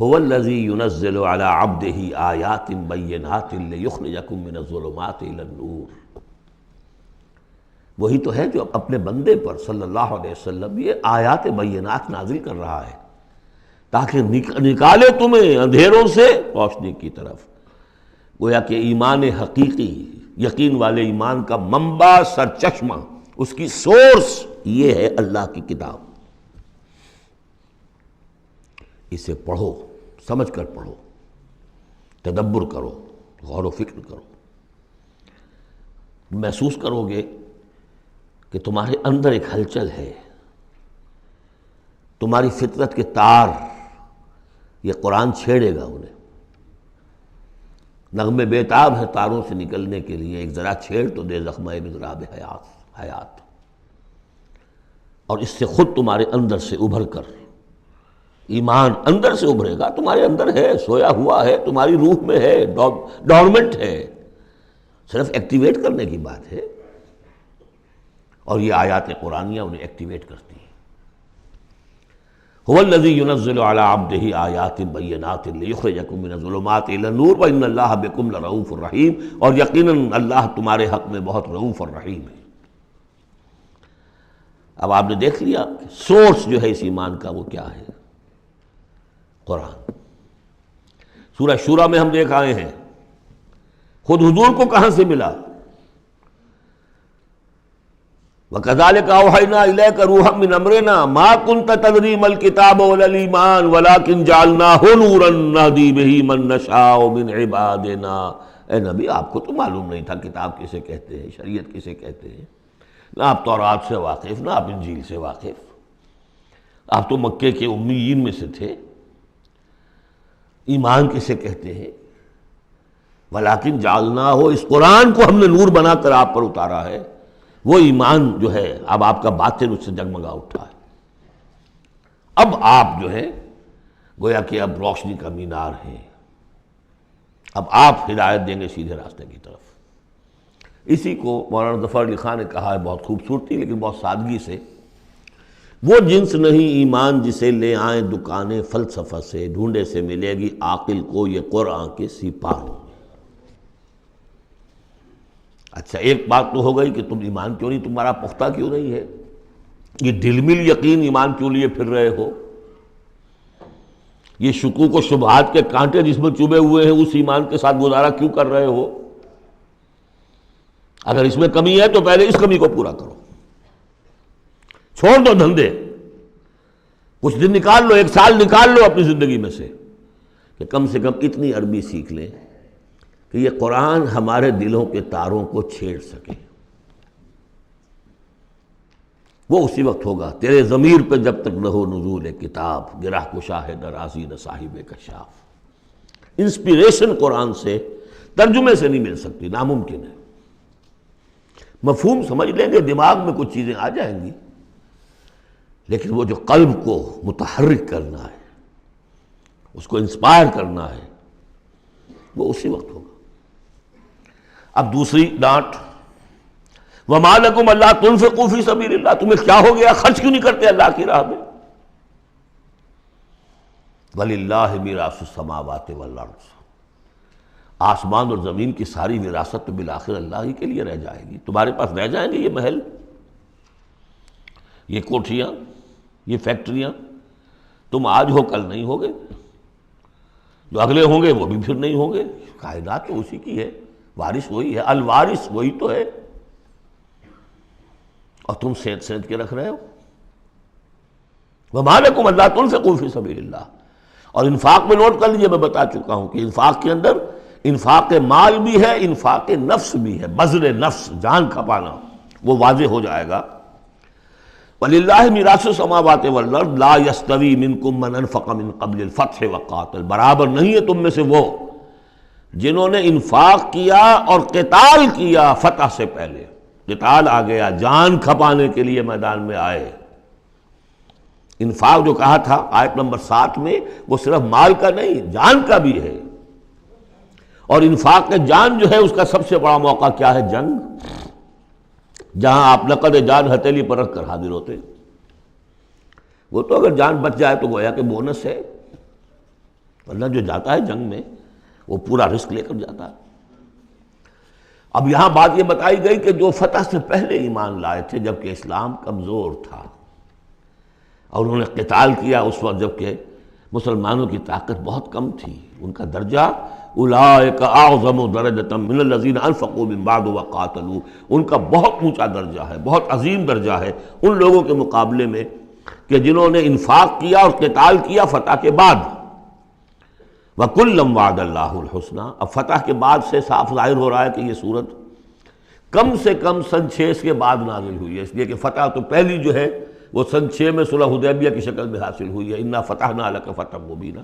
هو الذی ينزل على عبده آیات بینات لیخرجکم من الظلمات الی النور، وہی تو ہے جو اپنے بندے پر صلی اللہ علیہ وسلم یہ آیات بینات نازل کر رہا ہے تاکہ نکالے تمہیں اندھیروں سے روشنی کی طرف۔ گویا کہ ایمان حقیقی، یقین والے ایمان کا منبع، سرچشمہ، اس کی سورس یہ ہے اللہ کی کتاب۔ اسے پڑھو، سمجھ کر پڑھو، تدبر کرو، غور و فکر کرو، محسوس کرو گے کہ تمہارے اندر ایک ہلچل ہے، تمہاری فطرت کے تار، یہ قرآن چھیڑے گا انہیں۔ نغمے بیتاب ہے تاروں سے نکلنے کے لیے، ایک ذرا چھیڑ تو دے زخمہ مضراب حیات، اور اس سے خود تمہارے اندر سے ابھر کر ایمان اندر سے ابھرے گا۔ تمہارے اندر ہے، سویا ہوا ہے، تمہاری روح میں ہے، ڈورمنٹ ہے، صرف ایکٹیویٹ کرنے کی بات ہے، اور یہ آیات قرآنیہ انہیں ایکٹیویٹ کرتی ہیں۔ هو الذی ينزل على عبده آیات بینات لیخرجکم من الظلمات الی النور وان اللہ بکم لرؤوف رحیم، اور یقیناً اللہ تمہارے حق میں بہت رؤوف اور رحیم ہے۔ اب آپ نے دیکھ لیا کہ سورس جو ہے اس ایمان کا وہ کیا ہے، قرآن۔ سورہ شورا میں ہم دیکھ آئے ہیں خود حضور کو کہاں سے ملا، وَكَذَلِكَ أَوْحَيْنَا إِلَيْكَ رُوحًا مِّنْ أَمْرِنَا مَا كُنْتَ تَدْرِي مَا الْكِتَابُ وَلَا الْإِيمَانُ وَلَكِنْ جَعَلْنَاهُ نُورًا نَهْدِي بِهِ مَن نَّشَاءُ مِنْ عِبَادِنَا۔ اے نبی، آپ کو تو معلوم نہیں تھا کتاب کسے کہتے ہیں، شریعت کسے کہتے ہیں، نہ آپ تورات سے واقف، نہ آپ انجیل سے واقف، آپ تو مکے کے امیین میں سے تھے۔ ایمان کسے کہتے ہیں؟ وَلَكِنْ جَعَلْنَاهُ، اس قرآن کو ہم نے نور بنا کر آپ پر اتارا ہے۔ وہ ایمان جو ہے اب آپ کا باطن اس سے جگمگا اٹھا ہے، اب آپ جو ہے گویا کہ اب روشنی کا مینار ہیں، اب آپ ہدایت دیں گے سیدھے راستے کی طرف۔ اسی کو مولانا ظفر علی خان نے کہا ہے بہت خوبصورتی لیکن بہت سادگی سے، وہ جنس نہیں ایمان جسے لے آئیں دکانیں فلسفہ سے، ڈھونڈے سے ملے گی عاقل کو یہ قرآن کے سپاہوں۔ اچھا، ایک بات تو ہو گئی کہ تم ایمان کیوں نہیں، تمہارا پختہ کیوں نہیں ہے، یہ دلمل یقین ایمان کیوں لیے پھر رہے ہو، یہ شکوک و شبہات کے کانٹے جس میں چبھے ہوئے ہیں اس ایمان کے ساتھ گزارا کیوں کر رہے ہو؟ اگر اس میں کمی ہے تو پہلے اس کمی کو پورا کرو، چھوڑ دو دھندے، کچھ دن نکال لو، ایک سال نکال لو اپنی زندگی میں سے کہ کم سے کم اتنی عربی سیکھ لیں کہ یہ قرآن ہمارے دلوں کے تاروں کو چھیڑ سکے۔ وہ اسی وقت ہوگا تیرے ضمیر پہ جب تک نہ ہو نزول کتاب، گرہ کشا ہے درازی نہ صاحب کشاف۔ انسپیریشن قرآن سے ترجمے سے نہیں مل سکتی، ناممکن ہے۔ مفہوم سمجھ لیں گے، دماغ میں کچھ چیزیں آ جائیں گی، لیکن وہ جو قلب کو متحرک کرنا ہے، اس کو انسپائر کرنا ہے، وہ اسی وقت ہوگا۔ اب دوسری ڈانٹ، وَمَا لَكُمْ أَلَّا تُنْفِقُوا فِي سَبِيلِ اللَّهِ، تمہیں کیا ہو گیا، خرچ کیوں نہیں کرتے اللہ کی راہ میں؟ وَلِلَّهِ مِيرَاثُ السَّمَاوَاتِ وَالْأَرْضِ، آسمان اور زمین کی ساری وراثت تو بالآخر اللہ ہی کے لیے رہ جائے گی۔ تمہارے پاس رہ جائیں گے یہ محل، یہ کوٹھیاں، یہ فیکٹریاں، تم آج ہو کل نہیں ہوگے، جو اگلے ہوں گے وہ بھی پھر نہیں ہوں گے۔ کائنات تو اسی کی ہے، وارث وہی ہے، الوارث وہی تو ہے، اور تم سینت سینت کے رکھ رہے ہو۔ وَمَا لَكُمْ أَلَّا تُنْفِقُوا فِي سَبِيلِ اللَّهِ، اور انفاق میں نوٹ کر لیجیے، میں بتا چکا ہوں کہ انفاق کے اندر انفاق مال بھی ہے، انفاق نفس بھی ہے، بذل نفس، جان کھپانا، وہ واضح ہو جائے گا۔ وَلِلَّهِ مِيرَاثُ السَّمَاوَاتِ وَالْأَرْضِ لَا يَسْتَوِي مِنْكُمْ مَنْ أَنْفَقَ مِنْ قَبْلِ الْفَتْحِ وَقَاتَلَ، برابر نہیں ہے تم میں سے وہ جنہوں نے انفاق کیا اور قتال کیا فتح سے پہلے۔ قتال آ گیا، جان کھپانے کے لیے میدان میں آئے۔ انفاق جو کہا تھا آیت نمبر 7 میں، وہ صرف مال کا نہیں، جان کا بھی ہے، اور انفاق کے جان جو ہے اس کا سب سے بڑا موقع کیا ہے؟ جنگ، جہاں آپ نقد جان ہتھیلی پر رکھ کر حاضر ہوتے۔ وہ تو اگر جان بچ جائے تو گویا کہ بونس ہے، ورنہ جو جاتا ہے جنگ میں وہ پورا رسک لے کر جاتا ہے۔ اب یہاں بات یہ بتائی گئی کہ جو فتح سے پہلے ایمان لائے تھے جبکہ اسلام کمزور تھا، اور انہوں نے قتال کیا اس وقت جبکہ مسلمانوں کی طاقت بہت کم تھی، ان کا درجہ اولئک اعظم درجۃ من الذین انفقوا من بعد وقاتلوا، ان کا بہت اونچا درجہ ہے، بہت عظیم درجہ ہے ان لوگوں کے مقابلے میں کہ جنہوں نے انفاق کیا اور قتال کیا فتح کے بعد۔ وَكُلًّا وَعَدَ اللَّهُ الْحُسْنَىٰ، اب فتح کے بعد سے صاف ظاہر ہو رہا ہے کہ یہ صورت کم سے کم سن 6 کے بعد نازل ہوئی ہے، اس لیے کہ فتح تو پہلی جو ہے وہ سن 6 میں صلح حدیبیہ کی شکل میں حاصل ہوئی ہے، اِنَّا فَتَحْنَا لَكَ فَتْحًا مُبِينًا،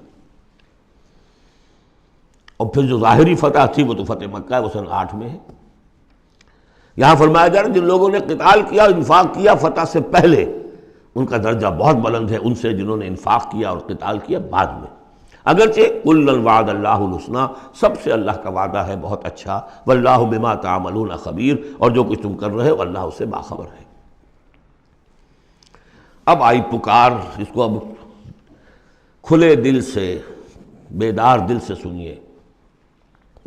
اور پھر جو ظاہری فتح تھی وہ تو فتح مکہ ہے، وہ سن 8 میں ہے۔ یہاں فرمایا جا رہا ہے جن لوگوں نے قتال کیا انفاق کیا فتح سے پہلے، ان کا درجہ بہت بلند ہے ان سے جنہوں نے انفاق کیا اور قتال کیا بعد میں، اگرچہ کُلًّا وعد اللہ الحسنیٰ، سب سے اللہ کا وعدہ ہے بہت اچھا، واللہ بما تعملون خبیر، اور جو کچھ تم کر رہے ہو اللہ اس سے باخبر ہے۔ اب آئی پکار، اس کو اب کھلے دل سے بیدار دل سے سنیے۔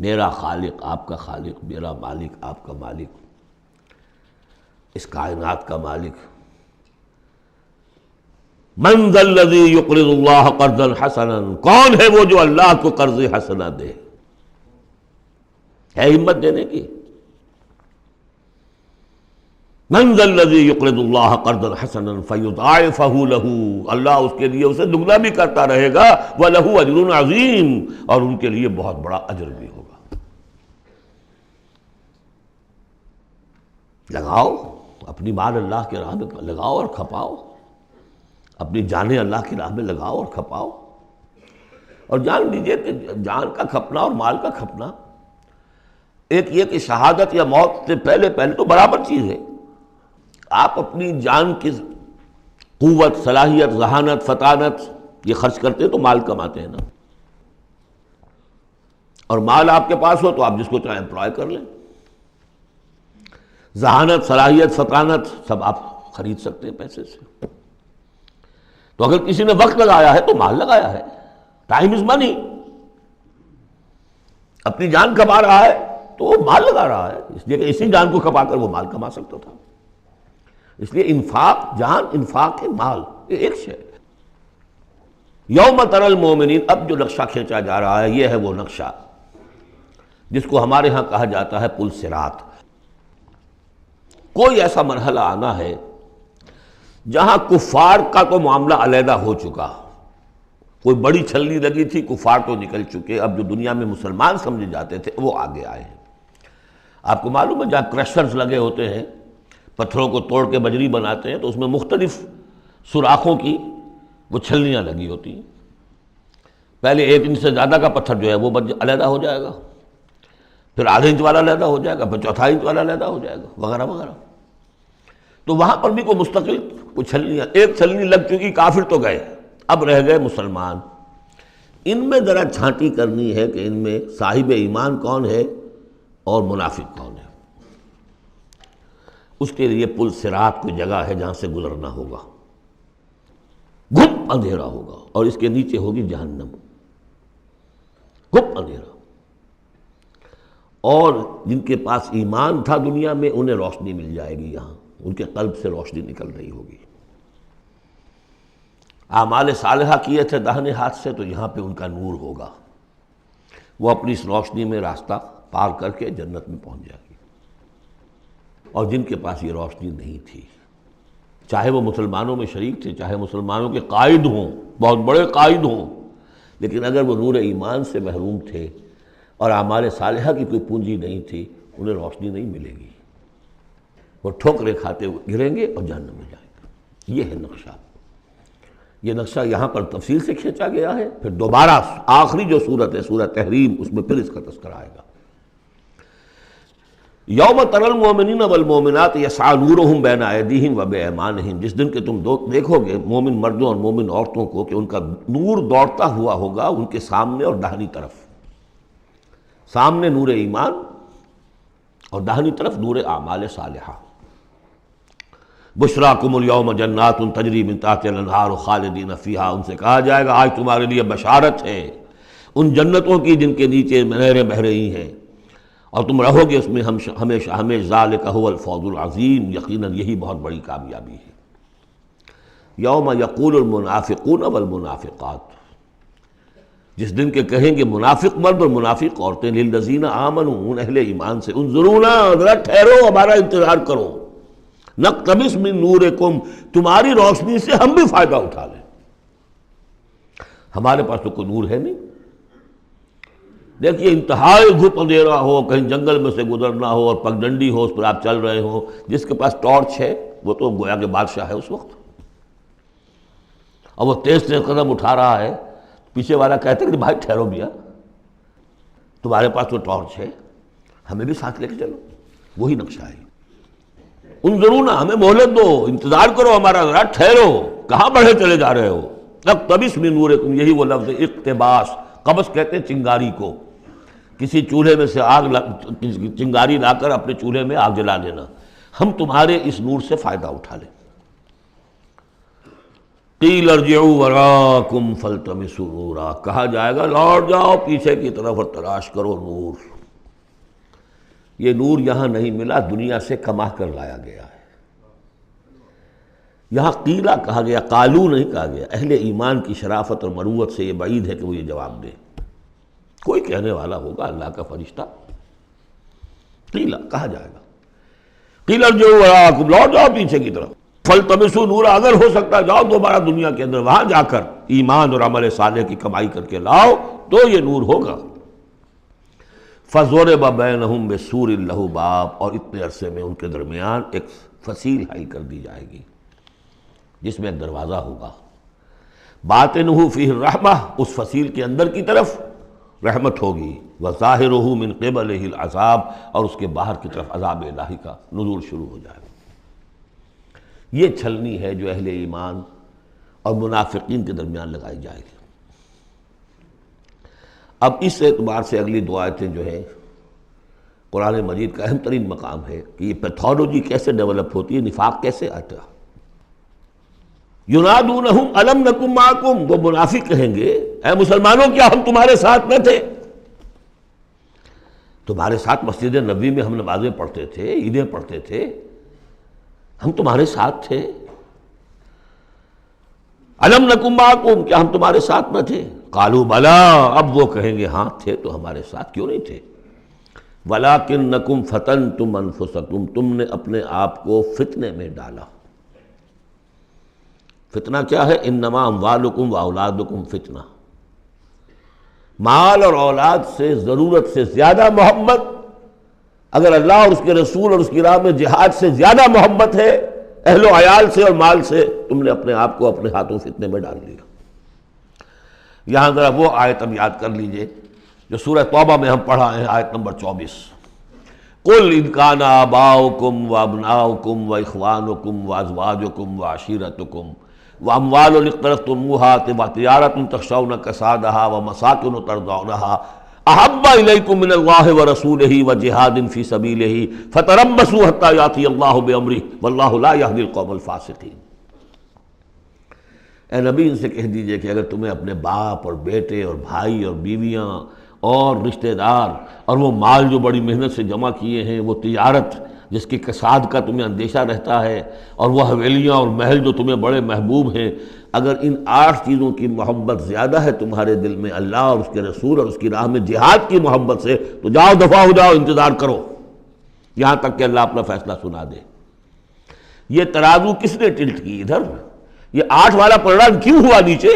میرا خالق آپ کا خالق، میرا مالک آپ کا مالک، اس کائنات کا مالک، من ذا الذی یقرض اللہ قرضا حسنا، کون ہے وہ جو اللہ کو قرض حسنا دے؟ ہے ہمت دینے کی؟ من ذا الذی یقرض اللہ قرضا حسنا فیضاعفہ لہ، اللہ اس کے لیے اسے دگنا بھی کرتا رہے گا، وَلَهُ أَجْرٌ عَظِيمٌ، اور ان کے لیے بہت بڑا اجر بھی ہوگا۔ لگاؤ اپنی مال اللہ کے راہ میں، لگاؤ اور کھپاؤ، اپنی جانیں اللہ کی راہ میں لگاؤ اور کھپاؤ، اور جان لیجیے کہ جان کا کھپنا اور مال کا کھپنا ایک یہ کہ شہادت یا موت سے پہلے تو برابر چیز ہے۔ آپ اپنی جان کی قوت، صلاحیت، ذہانت، فطانت یہ خرچ کرتے ہیں تو مال کماتے ہیں نا، اور مال آپ کے پاس ہو تو آپ جس کو چاہیں امپلائے کر لیں، ذہانت، صلاحیت، فطانت سب آپ خرید سکتے ہیں پیسے سے۔ تو اگر کسی نے وقت لگایا ہے تو مال لگایا ہے، ٹائم از منی، اپنی جان کما رہا ہے تو وہ مال لگا رہا ہے، اس لیے کہ اسی جان کو کما کر وہ مال کما سکتا تھا۔ اس لیے انفاق جان، انفاق ہے مال، یہ ایک شے ہے۔ یوم تری المومنین، اب جو نقشہ کھینچا جا رہا ہے یہ ہے وہ نقشہ جس کو ہمارے ہاں کہا جاتا ہے پل صراط۔ کوئی ایسا مرحلہ آنا ہے جہاں کفار کا تو معاملہ علیحدہ ہو چکا، کوئی بڑی چھلنی لگی تھی، کفار تو نکل چکے، اب جو دنیا میں مسلمان سمجھے جاتے تھے وہ آگے آئے ہیں۔ آپ کو معلوم ہے جہاں کرشرز لگے ہوتے ہیں، پتھروں کو توڑ کے بجری بناتے ہیں، تو اس میں مختلف سوراخوں کی وہ چھلنیاں لگی ہوتی ہیں۔ پہلے 1 انچ سے زیادہ کا پتھر جو ہے وہ علیحدہ ہو جائے گا، پھر آدھا انچ والا علیحدہ ہو جائے گا، پھر چوتھائی انچ والا علیحدہ ہو جائے گا، وغیرہ وغیرہ۔ تو وہاں پر بھی کوئی مستقل کوئی چھلنیاں، ایک چھلنی لگ چکی، کافر تو گئے، اب رہ گئے مسلمان۔ ان میں ذرا چھانٹی کرنی ہے کہ ان میں صاحب ایمان کون ہے اور منافق کون ہے۔ اس کے لیے پل صراط کوئی جگہ ہے جہاں سے گزرنا ہوگا، گھپ اندھیرا ہوگا، اور اس کے نیچے ہوگی جہنم، گھپ اندھیرا۔ اور جن کے پاس ایمان تھا دنیا میں انہیں روشنی مل جائے گی، یہاں ان کے قلب سے روشنی نکل رہی ہوگی۔ اعمال صالحہ کیے تھے داہنے ہاتھ سے تو یہاں پہ ان کا نور ہوگا، وہ اپنی اس روشنی میں راستہ پار کر کے جنت میں پہنچ جائے گی۔ اور جن کے پاس یہ روشنی نہیں تھی، چاہے وہ مسلمانوں میں شریک تھے، چاہے مسلمانوں کے قائد ہوں، بہت بڑے قائد ہوں، لیکن اگر وہ نور ایمان سے محروم تھے اور اعمال صالحہ کی کوئی پونجی نہیں تھی، انہیں روشنی نہیں ملے گی، وہ ٹھوکریں کھاتے ہوئے گریں گے اور جہنم میں جائیں گے۔ یہ ہے نقشہ۔ یہ نقشہ یہاں پر تفصیل سے کھینچا گیا ہے، پھر دوبارہ آخری جو صورت ہے سورہ تحریم، اس میں پھر اس کا تذکرہ آئے گا۔ یوم تری المؤمنین والمؤمنات یسعی نورہم بین ایدیہم وبایمانہم، جس دن کہ تم دیکھو گے مومن مردوں اور مومن عورتوں کو کہ ان کا نور دوڑتا ہوا ہوگا ان کے سامنے اور داہنی طرف، سامنے نور ایمان اور داہنی طرف نور اعمال صالحہ۔ بشراکم الیوم جنات تجری من تحتہا الانہار خالدین فیہا، ان سے کہا جائے گا آج تمہارے لیے بشارت ہے ان جنتوں کی جن کے نیچے نہریں بہہ رہی ہیں، اور تم رہو گے اس میں ہمیشہ ہمیشہ، ذالک هو الفوز العظیم، یقیناً یہی بہت بڑی کامیابی ہے۔ یوم یقول المنافقون والمنافقات، جس دن کے کہیں گے منافق مرد اور منافق عورتیں للذین آمنوا، ان اہل ایمان سے، انظرونا، ذرا ٹھہرو، ہمارا انتظار کرو، نقتبس من نورکم، تمہاری روشنی سے ہم بھی فائدہ اٹھا لیں۔ ہمارے پاس تو کوئی نور ہے نہیں۔ دیکھیے انتہائی دھوپ اندھیرا ہو، کہیں جنگل میں سے گزرنا ہو اور پگڈنڈی ہو، اس پر آپ چل رہے ہو، جس کے پاس ٹارچ ہے وہ تو گویا کہ بادشاہ ہے اس وقت، اور وہ تیز تیز قدم اٹھا رہا ہے، پیچھے والا کہتا ہے کہ بھائی ٹھہرو بھیا، تمہارے پاس تو ٹارچ ہے، ہمیں بھی ساتھ لے کے چلو۔ وہی نقشہ ہے۔ انظرونا، ہمیں مہلت دو، انتظار کرو ہمارا، ذرا ٹھہرو، کہاں بڑھے چلے جا رہے ہو؟ اقتبس من نورکم، یہی وہ لفظ ہے اقتباس۔ قبس کہتے ہیں چنگاری کو، کسی چولہے میں سے چنگاری لا کر اپنے چولہے میں آگ جلا دینا۔ ہم تمہارے اس نور سے فائدہ اٹھا لیں۔ قیل ارجعوا وراءکم فالتمسوا نورا، کہا جائے گا لوٹ جاؤ پیچھے کی طرف اور تلاش کرو نور۔ یہ نور یہاں نہیں ملا، دنیا سے کما کر لایا گیا ہے۔ یہاں قیلہ کہا گیا، قالو نہیں کہا گیا۔ اہل ایمان کی شرافت اور مروت سے یہ بعید ہے کہ وہ یہ جواب دے۔ کوئی کہنے والا ہوگا اللہ کا فرشتہ، قیلہ کہا جائے گا، قیل ارجعوا وراءکم، لوٹ جاؤ پیچھے کی طرف، فالتمسوا نورا، اگر ہو سکتا جاؤ دوبارہ دنیا کے اندر، وہاں جا کر ایمان اور عمل صالح کی کمائی کر کے لاؤ تو یہ نور ہوگا۔ فضرب بینہم بسور لہ باب، اور اتنے عرصے میں ان کے درمیان ایک فصیل حائل کر دی جائے گی جس میں ایک دروازہ ہوگا، باطنہ فیہ الرحمہ، اس فصیل کے اندر کی طرف رحمت ہوگی، وظاہرہ من قبلہ العذاب، اور اس کے باہر کی طرف عذاب الہی کا نزول شروع ہو جائے گا۔ یہ چھلنی ہے جو اہل ایمان اور منافقین کے درمیان لگائی جائے گی۔ اب اس اعتبار سے اگلی دو آیتیں جو ہیں قرآن مجید کا اہم ترین مقام ہے کہ یہ پیتھولوجی کیسے ڈیولپ ہوتی ہے، نفاق کیسے آتا ہے۔ ینادونہم الم نکن معکم، وہ منافق کہیں گے اے مسلمانوں کیا ہم تمہارے ساتھ نہ تھے؟ تمہارے ساتھ مسجد نبوی میں ہم نمازیں پڑھتے تھے، عیدیں پڑھتے تھے، ہم تمہارے ساتھ تھے۔ الم نکن معکم، کیا ہم تمہارے ساتھ نہ تھے؟ قالوا بلا، اب وہ کہیں گے ہاں تھے تو ہمارے ساتھ، کیوں نہیں تھے؟ ولکنکم فتنتم انفسکم، تم نے اپنے آپ کو فتنے میں ڈالا۔ فتنہ کیا ہے؟ انما اموالکم واولادکم فتنہ، مال اور اولاد سے ضرورت سے زیادہ محبت، اگر اللہ اور اس کے رسول اور اس کی راہ میں جہاد سے زیادہ محبت ہے اہل و عیال سے اور مال سے، تم نے اپنے آپ کو اپنے ہاتھوں فتنے میں ڈال لیا۔ یہاں ذرا وہ آیت اب یاد کر لیجئے جو سورہ توبہ میں ہم پڑھا ہے، آیت نمبر 24، قل ان کان آباؤکم وابناؤکم واخوانکم وازواجکم وعشیرتکم واموال اقترفتموها وتجارۃ تخشون کسادها ومساکن ترضونها احب الیکم من اللہ ورسولہ وجہاد فی سبیلہ فتربصوا حتی یاتی اللہ بامرہ واللہ لا یہدی القوم الفاسقین۔ اے نبی ان سے کہہ دیجئے کہ اگر تمہیں اپنے باپ اور بیٹے اور بھائی اور بیویاں اور رشتہ دار اور وہ مال جو بڑی محنت سے جمع کیے ہیں، وہ تجارت جس کی کساد کا تمہیں اندیشہ رہتا ہے، اور وہ حویلیاں اور محل جو تمہیں بڑے محبوب ہیں، اگر ان 8 چیزوں کی محبت زیادہ ہے تمہارے دل میں اللہ اور اس کے رسول اور اس کی راہ میں جہاد کی محبت سے، تو جاؤ دفع ہو جاؤ، انتظار کرو یہاں تک کہ اللہ اپنا فیصلہ سنا دے۔ یہ ترازو کس نے ٹلٹ کی ادھر؟ یہ 8 والا پلڑا کیوں ہوا نیچے؟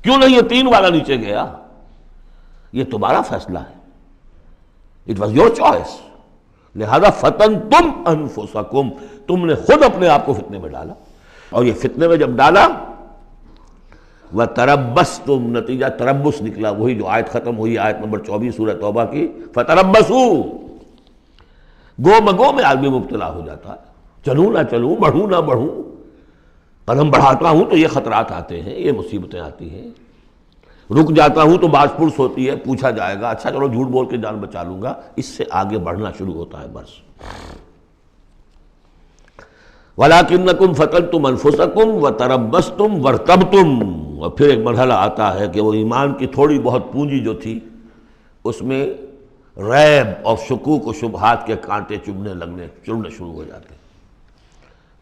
کیوں نہیں یہ 3 والا نیچے گیا؟ یہ تمہارا فیصلہ ہے، اٹ واز یور چوائس، لہذا فتنتم انفسکم، تم نے خود اپنے آپ کو فتنے میں ڈالا، اور یہ فتنے میں جب ڈالا وتربصتم، نتیجہ تربص نکلا، وہی جو آیت ختم ہوئی آیت نمبر 24 سورہ توبہ کی، فتربصوا، گو مگو میں آدمی مبتلا ہو جاتا ہے، چلوں نہ چلوں، بڑھوں نہ بڑھوں، قدم بڑھاتا ہوں تو یہ خطرات آتے ہیں، یہ مصیبتیں آتی ہیں، رک جاتا ہوں تو باز پرس ہوتی ہے، پوچھا جائے گا اچھا چلو جھوٹ بول کے جان بچا لوں گا، اس سے آگے بڑھنا شروع ہوتا ہے بس۔ وَلَكِنَّكُمْ فَتَنْتُمْ أَنفُسَكُمْ وَتَرَبَّصْتُمْ وَارْتَبْتُمْ، اور پھر ایک مرحلہ آتا ہے کہ وہ ایمان کی تھوڑی بہت پونجی جو تھی اس میں ریب اور شکوک و شبہات کے کانٹے چڑھنے شروع ہو جاتے ہیں،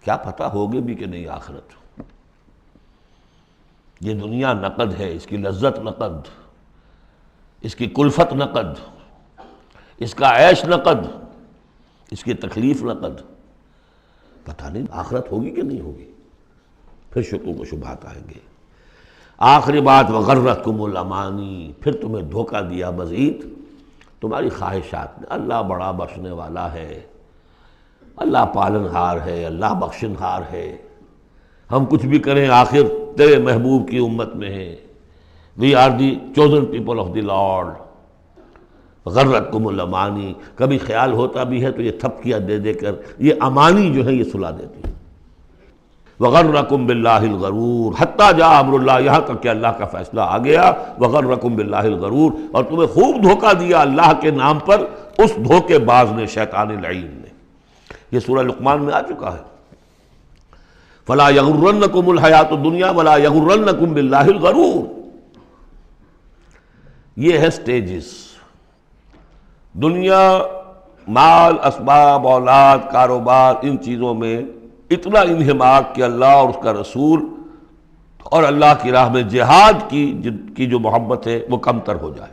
کیا پتہ ہوگی بھی کہ نہیں آخرت، یہ دنیا نقد ہے، اس کی لذت نقد، اس کی کلفت نقد، اس کا عیش نقد، اس کی تکلیف نقد. پتہ نہیں آخرت ہوگی کہ نہیں ہوگی. پھر شکوک و شبہات آئیں گے. آخری بات وغرتکم الامانی، پھر تمہیں دھوکہ دیا مزید تمہاری خواہشات نے. اللہ بڑا بخشنے والا ہے، اللہ پالن ہار ہے، اللہ بخشن ہار ہے، ہم کچھ بھی کریں آخر تیرے محبوب کی امت میں ہیں. We are the chosen people of the Lord. غرتکم الامانی، کبھی خیال ہوتا بھی ہے تو یہ تھپکیاں دے دے کر یہ امانی جو ہے یہ سلا دیتی ہے. وغرکم باللہ الغرور حتی جاء امر اللہ، یہاں تک کہ اللہ کا فیصلہ آ گیا. وغرکم باللہ الغرور، اور تمہیں خوب دھوکہ دیا اللہ کے نام پر اس دھوکے باز نے، شیطان لعین نے. یہ سورہ لقمان میں آ چکا ہے. فلا یغرنکم الحیات الدنیا ولا یغرنکم باللہ الغرور. یہ ہے سٹیجز. دنیا، مال، اسباب، اولاد، کاروبار، ان چیزوں میں اتنا انہماک کہ اللہ اور اس کا رسول اور اللہ کی راہ میں جہاد کی جو محبت ہے وہ کمتر ہو جائے.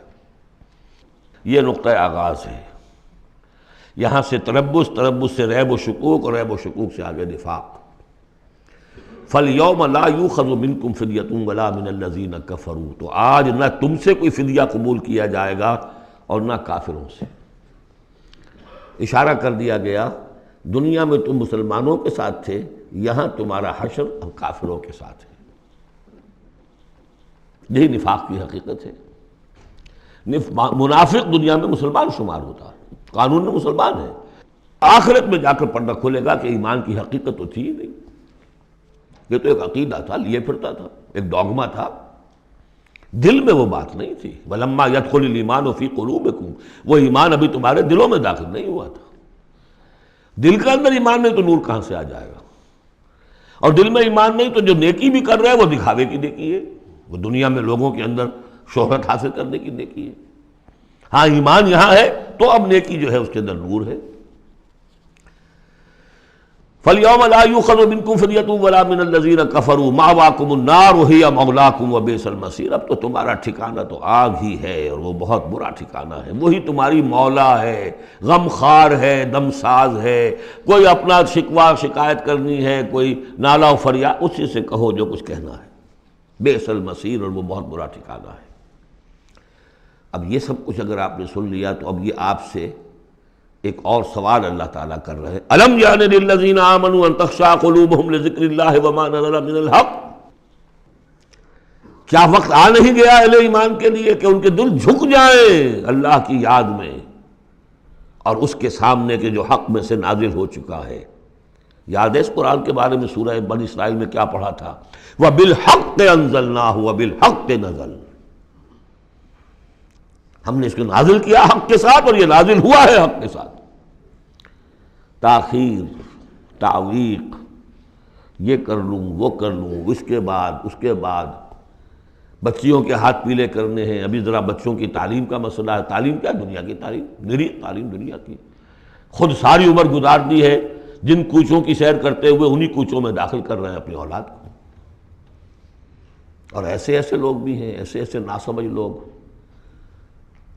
یہ نقطہ آغاز ہے. یہاں سے تربص سے ریب و شکوک، اور ریب و شکوک سے آگے نفاق. فَالْيَوْمَ لَا يُؤْخَذُ مِنْكُمْ فِدْيَةٌ وَلَا مِنَ الَّذِينَ كَفَرُوا، تو آج نہ تم سے کوئی فدیہ قبول کیا جائے گا اور نہ کافروں سے. اشارہ کر دیا گیا دنیا میں تم مسلمانوں کے ساتھ تھے، یہاں تمہارا حشر ہم کافروں کے ساتھ ہے. یہی نفاق کی حقیقت ہے. منافق دنیا میں مسلمان شمار ہوتا ہے، قانون میں مسلمان ہے، آخرت میں جا کر پردہ کھلے گا کہ ایمان کی حقیقت تو تھی ہی نہیں. یہ تو ایک عقیدہ تھا، لیے پھرتا تھا، ایک ڈوگما تھا، دل میں وہ بات نہیں تھی. وَلَمَّا يَدْخُلِ الْإِيمَانُ فِي قُلُوبِكُمْ، وہ ایمان ابھی تمہارے دلوں میں داخل نہیں ہوا تھا. دل کے اندر ایمان نہیں تو نور کہاں سے آ جائے گا؟ اور دل میں ایمان نہیں تو جو نیکی بھی کر رہا ہے وہ دکھاوے کی نیکی ہے، وہ دنیا میں لوگوں کے اندر شہرت حاصل کرنے کی نیکی ہے. ہاں ایمان یہاں ہے تو اب نیکی جو ہے اس کے اندر نور ہے. فَالْيَوْمَ لَا يُؤْخَذُ مِنْكُمْ فِدْيَةٌ وَلَا مِنَ الَّذِينَ كَفَرُوا مَأْوَاكُمُ النَّارُ وَهِيَ مَوْلَاكُمْ وَبِئْسَ الْمَصِيرُ. اب تو تمہارا ٹھکانہ تو آگ ہی ہے اور وہ بہت برا ٹھکانہ ہے. وہی تمہاری مولا ہے، غم خار ہے، دم ساز ہے. کوئی اپنا شکوہ شکایت کرنی ہے، کوئی نالہ و فریاد، اسی سے کہو جو کچھ کہنا ہے. بئس المصیر، اور وہ بہت برا ٹھکانہ ہے. اب یہ سب کچھ اگر آپ نے سن لیا تو اب یہ آپ سے ایک اور سوال اللہ تعالیٰ کر رہے ہیں. الم یعن للذین آمنوا ان تخشع قلوبہم لذکر اللہ وما نزل من الحق. کیا وقت آ نہیں گیا اہل ایمان کے لیے کہ ان کے دل جھک جائیں اللہ کی یاد میں اور اس کے سامنے کے جو حق میں سے نازل ہو چکا ہے. یاد ہے اس قرآن کے بارے میں سورہ بنی اسرائیل میں کیا پڑھا تھا؟ وَبِالْحَقِّ أَنزَلْنَاهُ وَبِالْحَقِّ نَزَلَ. ہم نے اس کو نازل کیا حق کے ساتھ اور یہ نازل ہوا ہے حق کے ساتھ. تاخیر، تعویق، یہ کر لوں وہ کر لوں، اس کے بعد بچیوں کے ہاتھ پیلے کرنے ہیں. ابھی ذرا بچوں کی تعلیم کا مسئلہ ہے. تعلیم کیا؟ دنیا کی تعلیم، نری تعلیم دنیا کی. خود ساری عمر گزار دی ہے جن کوچوں کی سیر کرتے ہوئے انہی کوچوں میں داخل کر رہے ہیں اپنی اولاد کو. اور ایسے ایسے لوگ بھی ہیں، ایسے ایسے ناسمجھ لوگ،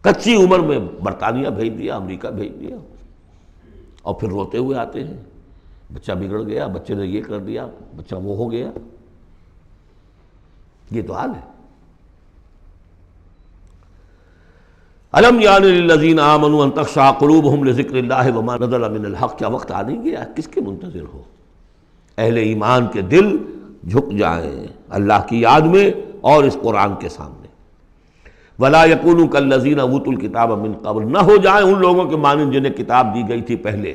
کچی عمر میں برطانیہ بھیج دیا، امریکہ بھیج دیا، اور پھر روتے ہوئے آتے ہیں بچہ بگڑ گیا، بچے نے یہ کر دیا، بچہ وہ ہو گیا. یہ تو حال ہے. الم یعن للذین آمنوا ان تخشع قلوبہم لذکر اللہ وما نزل من الحق. کیا وقت آ نہیں گیا؟ کس کے منتظر ہو؟ اہل ایمان کے دل جھک جائیں اللہ کی یاد میں اور اس قرآن کے سامنے. ولا یکونوا کالذین اوتوا الکتاب من قبل، نہ ہو جائیں ان لوگوں کے مانند جنہیں کتاب دی گئی تھی پہلے.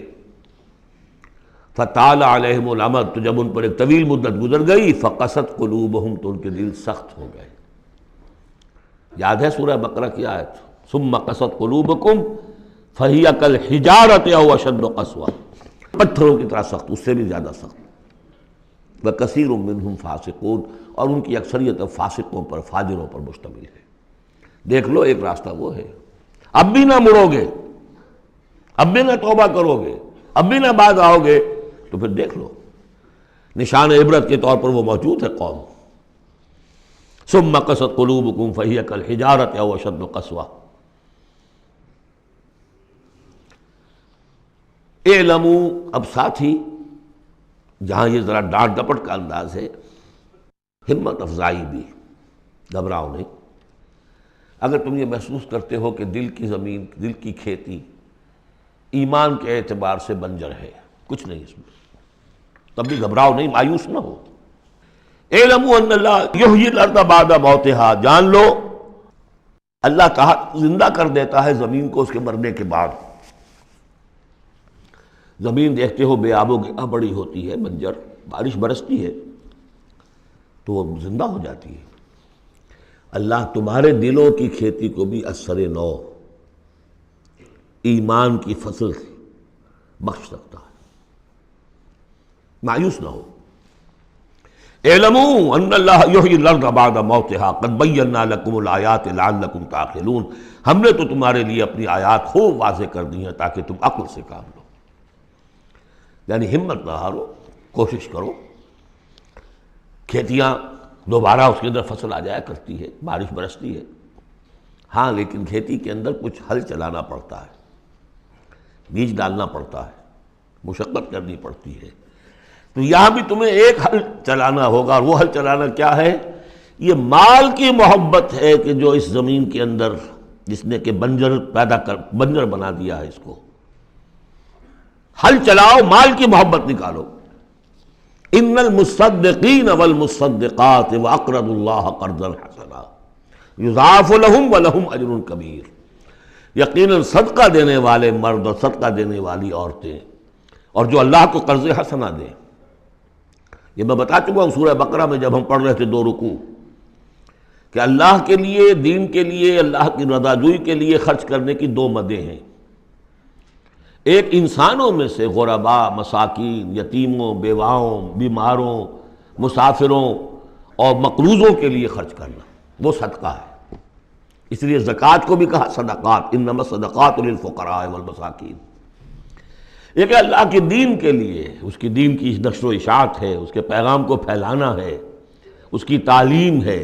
فطال علیہم الامد، تو جب ان پر ایک طویل مدت گزر گئی، فقست قلوبہم، تو ان کے دل سخت ہو گئے. یاد ہے سورہ بقرہ کی آیت؟ ثم قست قلوبکم فہی کالحجارۃ او اشد قسوہ، پتھروں کی طرح سخت، اس سے بھی زیادہ سخت. وکثیر منہم فاسقون، اور ان کی اکثریت فاسقوں پر، فاجروں پر مشتمل ہے. دیکھ لو ایک راستہ وہ ہے. اب بھی نہ مڑو گے، اب بھی نہ توبہ کرو گے، اب بھی نہ باز آؤ گے، تو پھر دیکھ لو نشان عبرت کے طور پر وہ موجود ہے قوم. ثم قست قلوبکم فہی کالحجارۃ او اشد قسوہ. اعلموا، اب ساتھ ہی جہاں یہ ذرا ڈانٹ ڈپٹ کا انداز ہے، ہمت افزائی بھی، گھبراؤ نہیں۔ اگر تم یہ محسوس کرتے ہو کہ دل کی زمین، دل کی کھیتی ایمان کے اعتبار سے بنجر ہے، کچھ نہیں اس میں، تب بھی گھبراؤ نہیں، مایوس نہ ہو۔ اعلموا ان اللہ یحیی الارض بعد موتہا، جان لو اللہ تعالیٰ زندہ کر دیتا ہے زمین کو اس کے مرنے کے بعد۔ زمین دیکھتے ہو بے آب و گیا بڑی ہوتی ہے، بنجر، بارش برستی ہے تو وہ زندہ ہو جاتی ہے۔ اللہ تمہارے دلوں کی کھیتی کو بھی اثر نو، ایمان کی فصل بخش سکتا ہے، مایوس نہ ہو۔ اعلموا ان اللہ یحیی الارض بعد موتہا قد بینا لکم الآیات لعلکم تعقلون، ہم نے تو تمہارے لیے اپنی آیات خوب واضح کر دی ہیں تاکہ تم عقل سے کام لو، یعنی ہمت نہ ہارو، کوشش کرو۔ کھیتیاں دوبارہ اس کے اندر فصل آ جایا کرتی ہے، بارش برستی ہے، ہاں لیکن کھیتی کے اندر کچھ ہل چلانا پڑتا ہے، بیج ڈالنا پڑتا ہے، مشقت کرنی پڑتی ہے۔ تو یہاں بھی تمہیں ایک ہل چلانا ہوگا، اور وہ ہل چلانا کیا ہے؟ یہ مال کی محبت ہے کہ جو اس زمین کے اندر جس نے کہ بنجر بنا دیا ہے، اس کو ہل چلاؤ، مال کی محبت نکالو۔ ان المصدقین والمصدقات واقرضوا اللہ قرضا حسنا یضاعف لهم ولهم اجر کبیر، یقیناً صدقہ دینے والے مرد اور صدقہ دینے والی عورتیں اور جو اللہ کو قرض حسنہ دیں، یہ میں بتا چکا ہوں سورہ بقرہ میں جب ہم پڑھ رہے تھے 2 رکوع، کہ اللہ کے لیے، دین کے لیے، اللہ کی رضا جوئی کے لیے خرچ کرنے کی 2 مدیں ہیں۔ ایک انسانوں میں سے غرباء، مساکین، یتیموں، بیواؤں، بیماروں، مسافروں اور مقروضوں کے لیے خرچ کرنا، وہ صدقہ ہے۔ اس لیے زکوٰۃ کو بھی کہا صدقات، انما الصدقات للفقراء والمساکین۔ ایک اللہ کے دین کے لیے، اس کی دین کی نشر و اشاعت ہے، اس کے پیغام کو پھیلانا ہے، اس کی تعلیم ہے،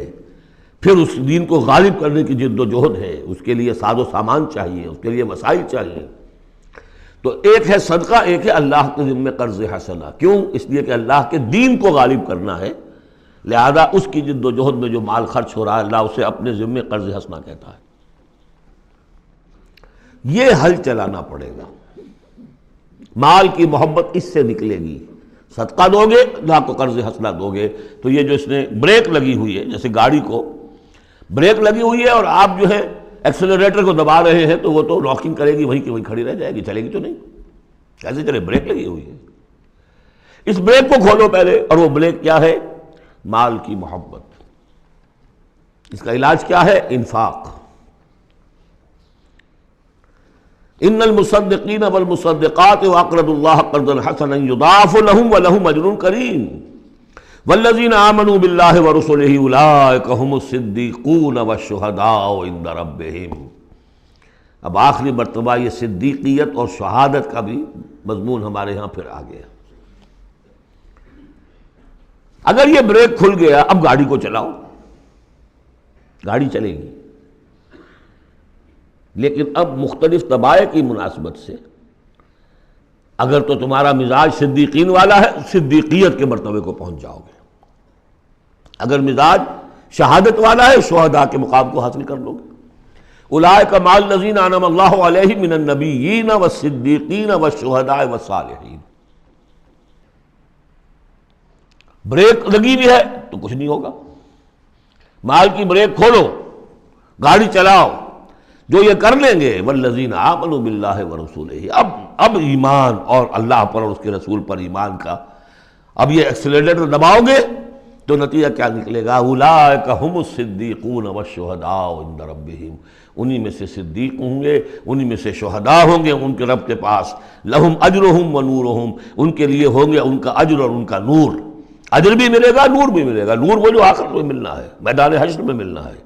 پھر اس دین کو غالب کرنے کی جد و جہد ہے، اس کے لیے ساز و سامان چاہیے، اس کے لیے وسائل چاہیے۔ تو ایک ہے صدقہ، ایک ہے اللہ کے ذمہ قرض حسنہ۔ کیوں؟ اس لیے کہ اللہ کے دین کو غالب کرنا ہے، لہذا اس کی جد و جہد میں جو مال خرچ ہو رہا ہے اللہ اسے اپنے ذمہ قرض حسنہ کہتا ہے۔ یہ ہل چلانا پڑے گا، مال کی محبت اس سے نکلے گی۔ صدقہ دو گے، اللہ کو قرض حسنہ دو گے، تو یہ جو اس نے بریک لگی ہوئی ہے، جیسے گاڑی کو بریک لگی ہوئی ہے اور آپ جو ہے ایکسلریٹر کو دبا رہے ہیں تو وہ تو راکنگ کرے گی، وہیں کی وہیں کھڑی رہ جائے گی، چلے گی تو نہیں، کیسے چلے؟ بریک لگی ہوئی ہے۔ اس بریک کو کھولو پہلے، اور وہ بریک کیا ہے؟ مال کی محبت۔ اس کا علاج کیا ہے؟ انفاق۔ ان المصدقین والمصدقات واقرضوا اللہ قرضا حسنا یضاعف لهم ولهم اجر کریم والذین آمنوا باللہ ورسلہ اولئک هم الصدیقون والشہداء عند ربہم۔ اب آخری مرتبہ یہ صدیقیت اور شہادت کا بھی مضمون ہمارے ہاں پھر آ گیا۔ اگر یہ بریک کھل گیا، اب گاڑی کو چلاؤ، گاڑی چلے گی، لیکن اب مختلف طبائع کی مناسبت سے اگر تو تمہارا مزاج صدیقین والا ہے، صدیقیت کے مرتبے کو پہنچ جاؤ گے۔ اگر مزاج شہادت والا ہے، شہداء کے مقام کو حاصل کر لو گے۔ اولئک مع الذین انعم اللہ علیہم من النبیین والصدیقین والشہداء والصالحین۔ بریک لگی بھی ہے تو کچھ نہیں ہوگا، مال کی بریک کھولو، گاڑی چلاؤ۔ جو یہ کر لیں گے والذین آمنوا باللہ ورسولہ، اب ایمان اور اللہ پر اور اس کے رسول پر ایمان کا، اب یہ ایکسیلریٹر دباؤ گے تو نتیجہ کیا نکلے گا؟ اولئک هم الصدیقون والشہداء عند ربہم، انہی میں سے صدیق ہوں گے، انہی میں سے شہداء ہوں گے ان کے رب کے پاس۔ لہم اجرہم ونورہم، ان کے لیے ہوں گے ان کا اجر اور ان کا نور۔ اجر بھی ملے گا، نور بھی ملے گا۔ نور وہ جو آخرت میں ملنا ہے، میدان حشر میں ملنا ہے،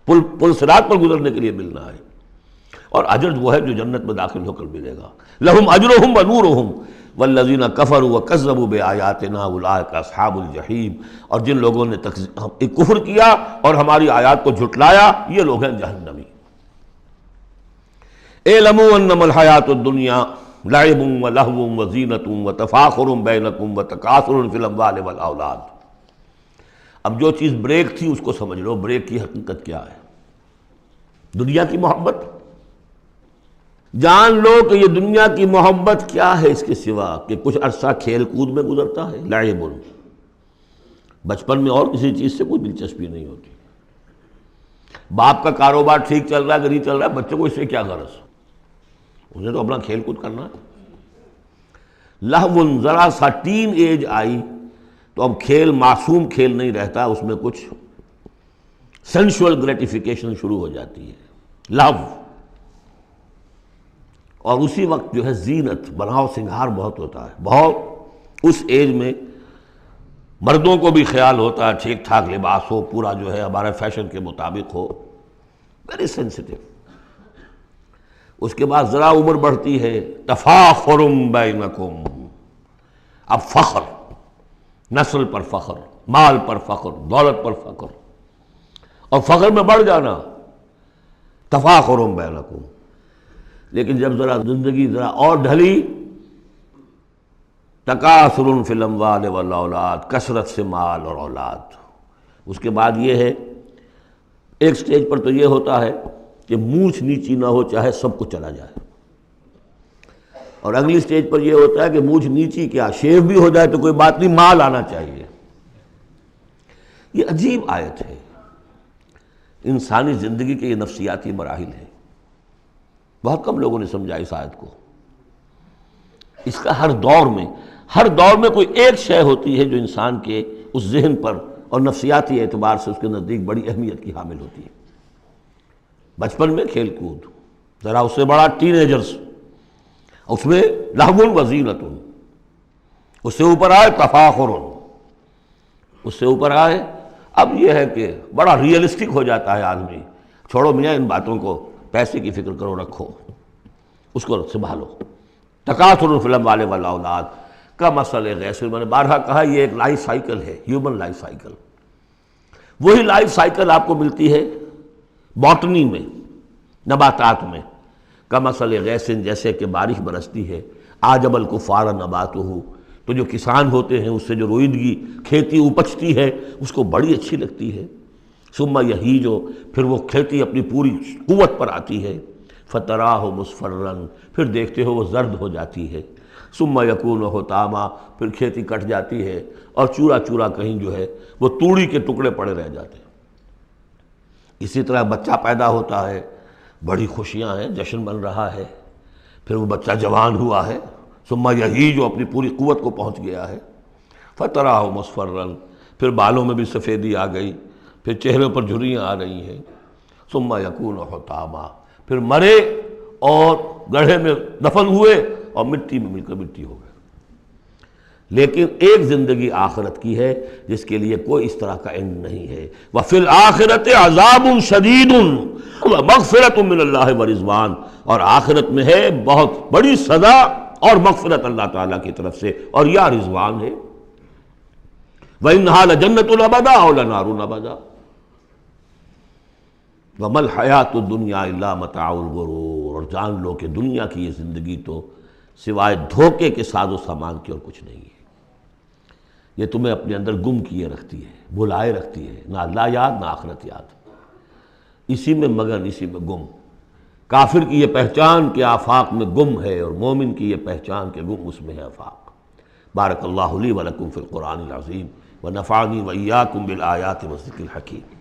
پل صراط پر گزرنے کے لیے ملنا ہے، اور اجر وہ ہے جو جنت میں داخل ہو کر ملے گا۔ لہم اجرہم ونورہم والذین کفروا وکذبوا بآیاتنا اولئک اصحاب الجحیم، اور جن لوگوں نے کفر کیا اور ہماری آیات کو جھٹلایا، یہ لوگ ہیں جہنمی۔ اعلموا انما الحیات الدنیا لعب ولہو وزینۃ وتفاخر بینکم وتکاثر فی الاموال والاولاد۔ اب جو چیز بریک تھی اس کو سمجھ لو، بریک کی حقیقت کیا ہے؟ دنیا کی محبت۔ جان لو کہ یہ دنیا کی محبت کیا ہے اس کے سوا کہ کچھ عرصہ کھیل کود میں گزرتا ہے۔ لعب، بچپن میں اور کسی چیز سے کوئی دلچسپی نہیں ہوتی۔ باپ کا کاروبار ٹھیک چل رہا ہے کہ نہیں چل رہا ہے، بچے کو اس سے کیا غرض، انہیں تو اپنا کھیل کود کرنا ہے۔ لہو، ذرا سا ٹین ایج آئی تو اب کھیل معصوم کھیل نہیں رہتا، اس میں کچھ سینشول گریٹیفیکیشن شروع ہو جاتی ہے، لہو۔ اور اسی وقت جو ہے زینت، بناؤ سنگھار بہت ہوتا ہے، بہت اس ایج میں مردوں کو بھی خیال ہوتا ہے ٹھیک ٹھاک لباس ہو، پورا جو ہے ہمارے فیشن کے مطابق ہو، ویری سینسٹیو۔ اس کے بعد ذرا عمر بڑھتی ہے، تفاخر بینکم، اب فخر، نسل پر فخر، مال پر فخر، دولت پر فخر، اور فخر میں بڑھ جانا، تفاخر بینکم۔ لیکن جب ذرا زندگی ذرا اور ڈھلی، تکاثر فی الاموال والاولاد، کثرت سے مال اور اولاد۔ اس کے بعد یہ ہے، ایک سٹیج پر تو یہ ہوتا ہے کہ مونچھ نیچی نہ ہو چاہے سب کچھ چلا جائے، اور اگلی سٹیج پر یہ ہوتا ہے کہ مونچھ نیچی کیا، شیو بھی ہو جائے تو کوئی بات نہیں، مال آنا چاہیے۔ یہ عجیب آیت ہے، انسانی زندگی کے یہ نفسیاتی مراحل ہیں۔ بہت کم لوگوں نے سمجھا اس آیت کو۔ اس کا ہر دور میں کوئی ایک شے ہوتی ہے جو انسان کے اس ذہن پر اور نفسیاتی اعتبار سے اس کے نزدیک بڑی اہمیت کی حامل ہوتی ہے۔ بچپن میں کھیل کود، ذرا اس سے بڑا ٹین ایجرز، اس میں لہو وزینۃ، اس سے اوپر آئے تفاخر، اس سے اوپر آئے اب یہ ہے کہ بڑا ریئلسٹک ہو جاتا ہے آدمی، چھوڑو میاں ان باتوں کو، پیسے کی فکر کرو، رکھو اس کو، سنبھالو۔ تکاثر فی الاموال والاولاد کمثل غیث، میں نے بارہا کہا یہ ایک لائف سائیکل ہے، ہیومن لائف سائیکل۔ وہی لائف سائیکل آپ کو ملتی ہے باٹنی میں، نباتات میں۔ کمثل غیث، جیسے کہ بارش برستی ہے، اعجب الکفار نباتہ، تو جو کسان ہوتے ہیں اس سے جو روئیدگی کھیتی اپجتی ہے اس کو بڑی اچھی لگتی ہے۔ ثم یہیج، پھر وہ کھیتی اپنی پوری قوت پر آتی ہے، فتراہ مصفرا، پھر دیکھتے ہو وہ زرد ہو جاتی ہے، ثم یکون حطاما، پھر کھیتی کٹ جاتی ہے اور چورا چورا کہیں جو ہے وہ توڑی کے ٹکڑے پڑے رہ جاتے ہیں۔ اسی طرح بچہ پیدا ہوتا ہے، بڑی خوشیاں ہیں، جشن بن رہا ہے، پھر وہ بچہ جوان ہوا ہے، ثم یہیج، جو اپنی پوری قوت کو پہنچ گیا ہے، فتراہ مصفرا، پھر بالوں میں بھی سفیدی آ گئی، پھر چہرے پر جھریاں آ رہی ہیں، ثم یکون حطاما، پھر مرے اور گڑھے میں دفن ہوئے اور مٹی میں مل کر مٹی ہو گئے۔ لیکن ایک زندگی آخرت کی ہے جس کے لیے کوئی اس طرح کا اینڈ نہیں ہے۔ وَفِي الْآخِرَةِ عَذَابٌ شَدِيدٌ وَمَغْفِرَةٌ مِّنَ اللَّهِ وَرِضْوَانٌ، اور آخرت میں ہے بہت بڑی سزا اور مغفرت اللہ تعالیٰ کی طرف سے، اور یا رضوان ہے۔ وَإِنَّهَا لَجَنَّةٌ أَبَدًا أَوْ لَنَارٌ أَبَدًا وَمَا الْحَيَاةُ الدُّنْيَا إِلَّا مَتَاعُ الْغُرُورِ، اور جان لو کہ دنیا کی یہ زندگی تو سوائے دھوکے کے ساز و سامان کے اور کچھ نہیں ہے۔ یہ تمہیں اپنے اندر گم کیے رکھتی ہے، بھلائے رکھتی ہے، نہ اللہ یاد نہ آخرت یاد، اسی میں مگن، اسی میں گم۔ کافر کی یہ پہچان کہ آفاق میں گم ہے، اور مومن کی یہ پہچان کہ گم اس میں ہے آفاق۔ بارک اللہ لی ولکم فی القرآن العظیم ونفعنی وإیاکم بالآیات والذکر الحکیم۔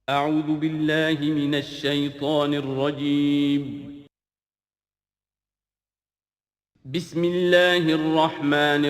أعوذ بالله من الشيطان الرجيم. بسم الله الرحمن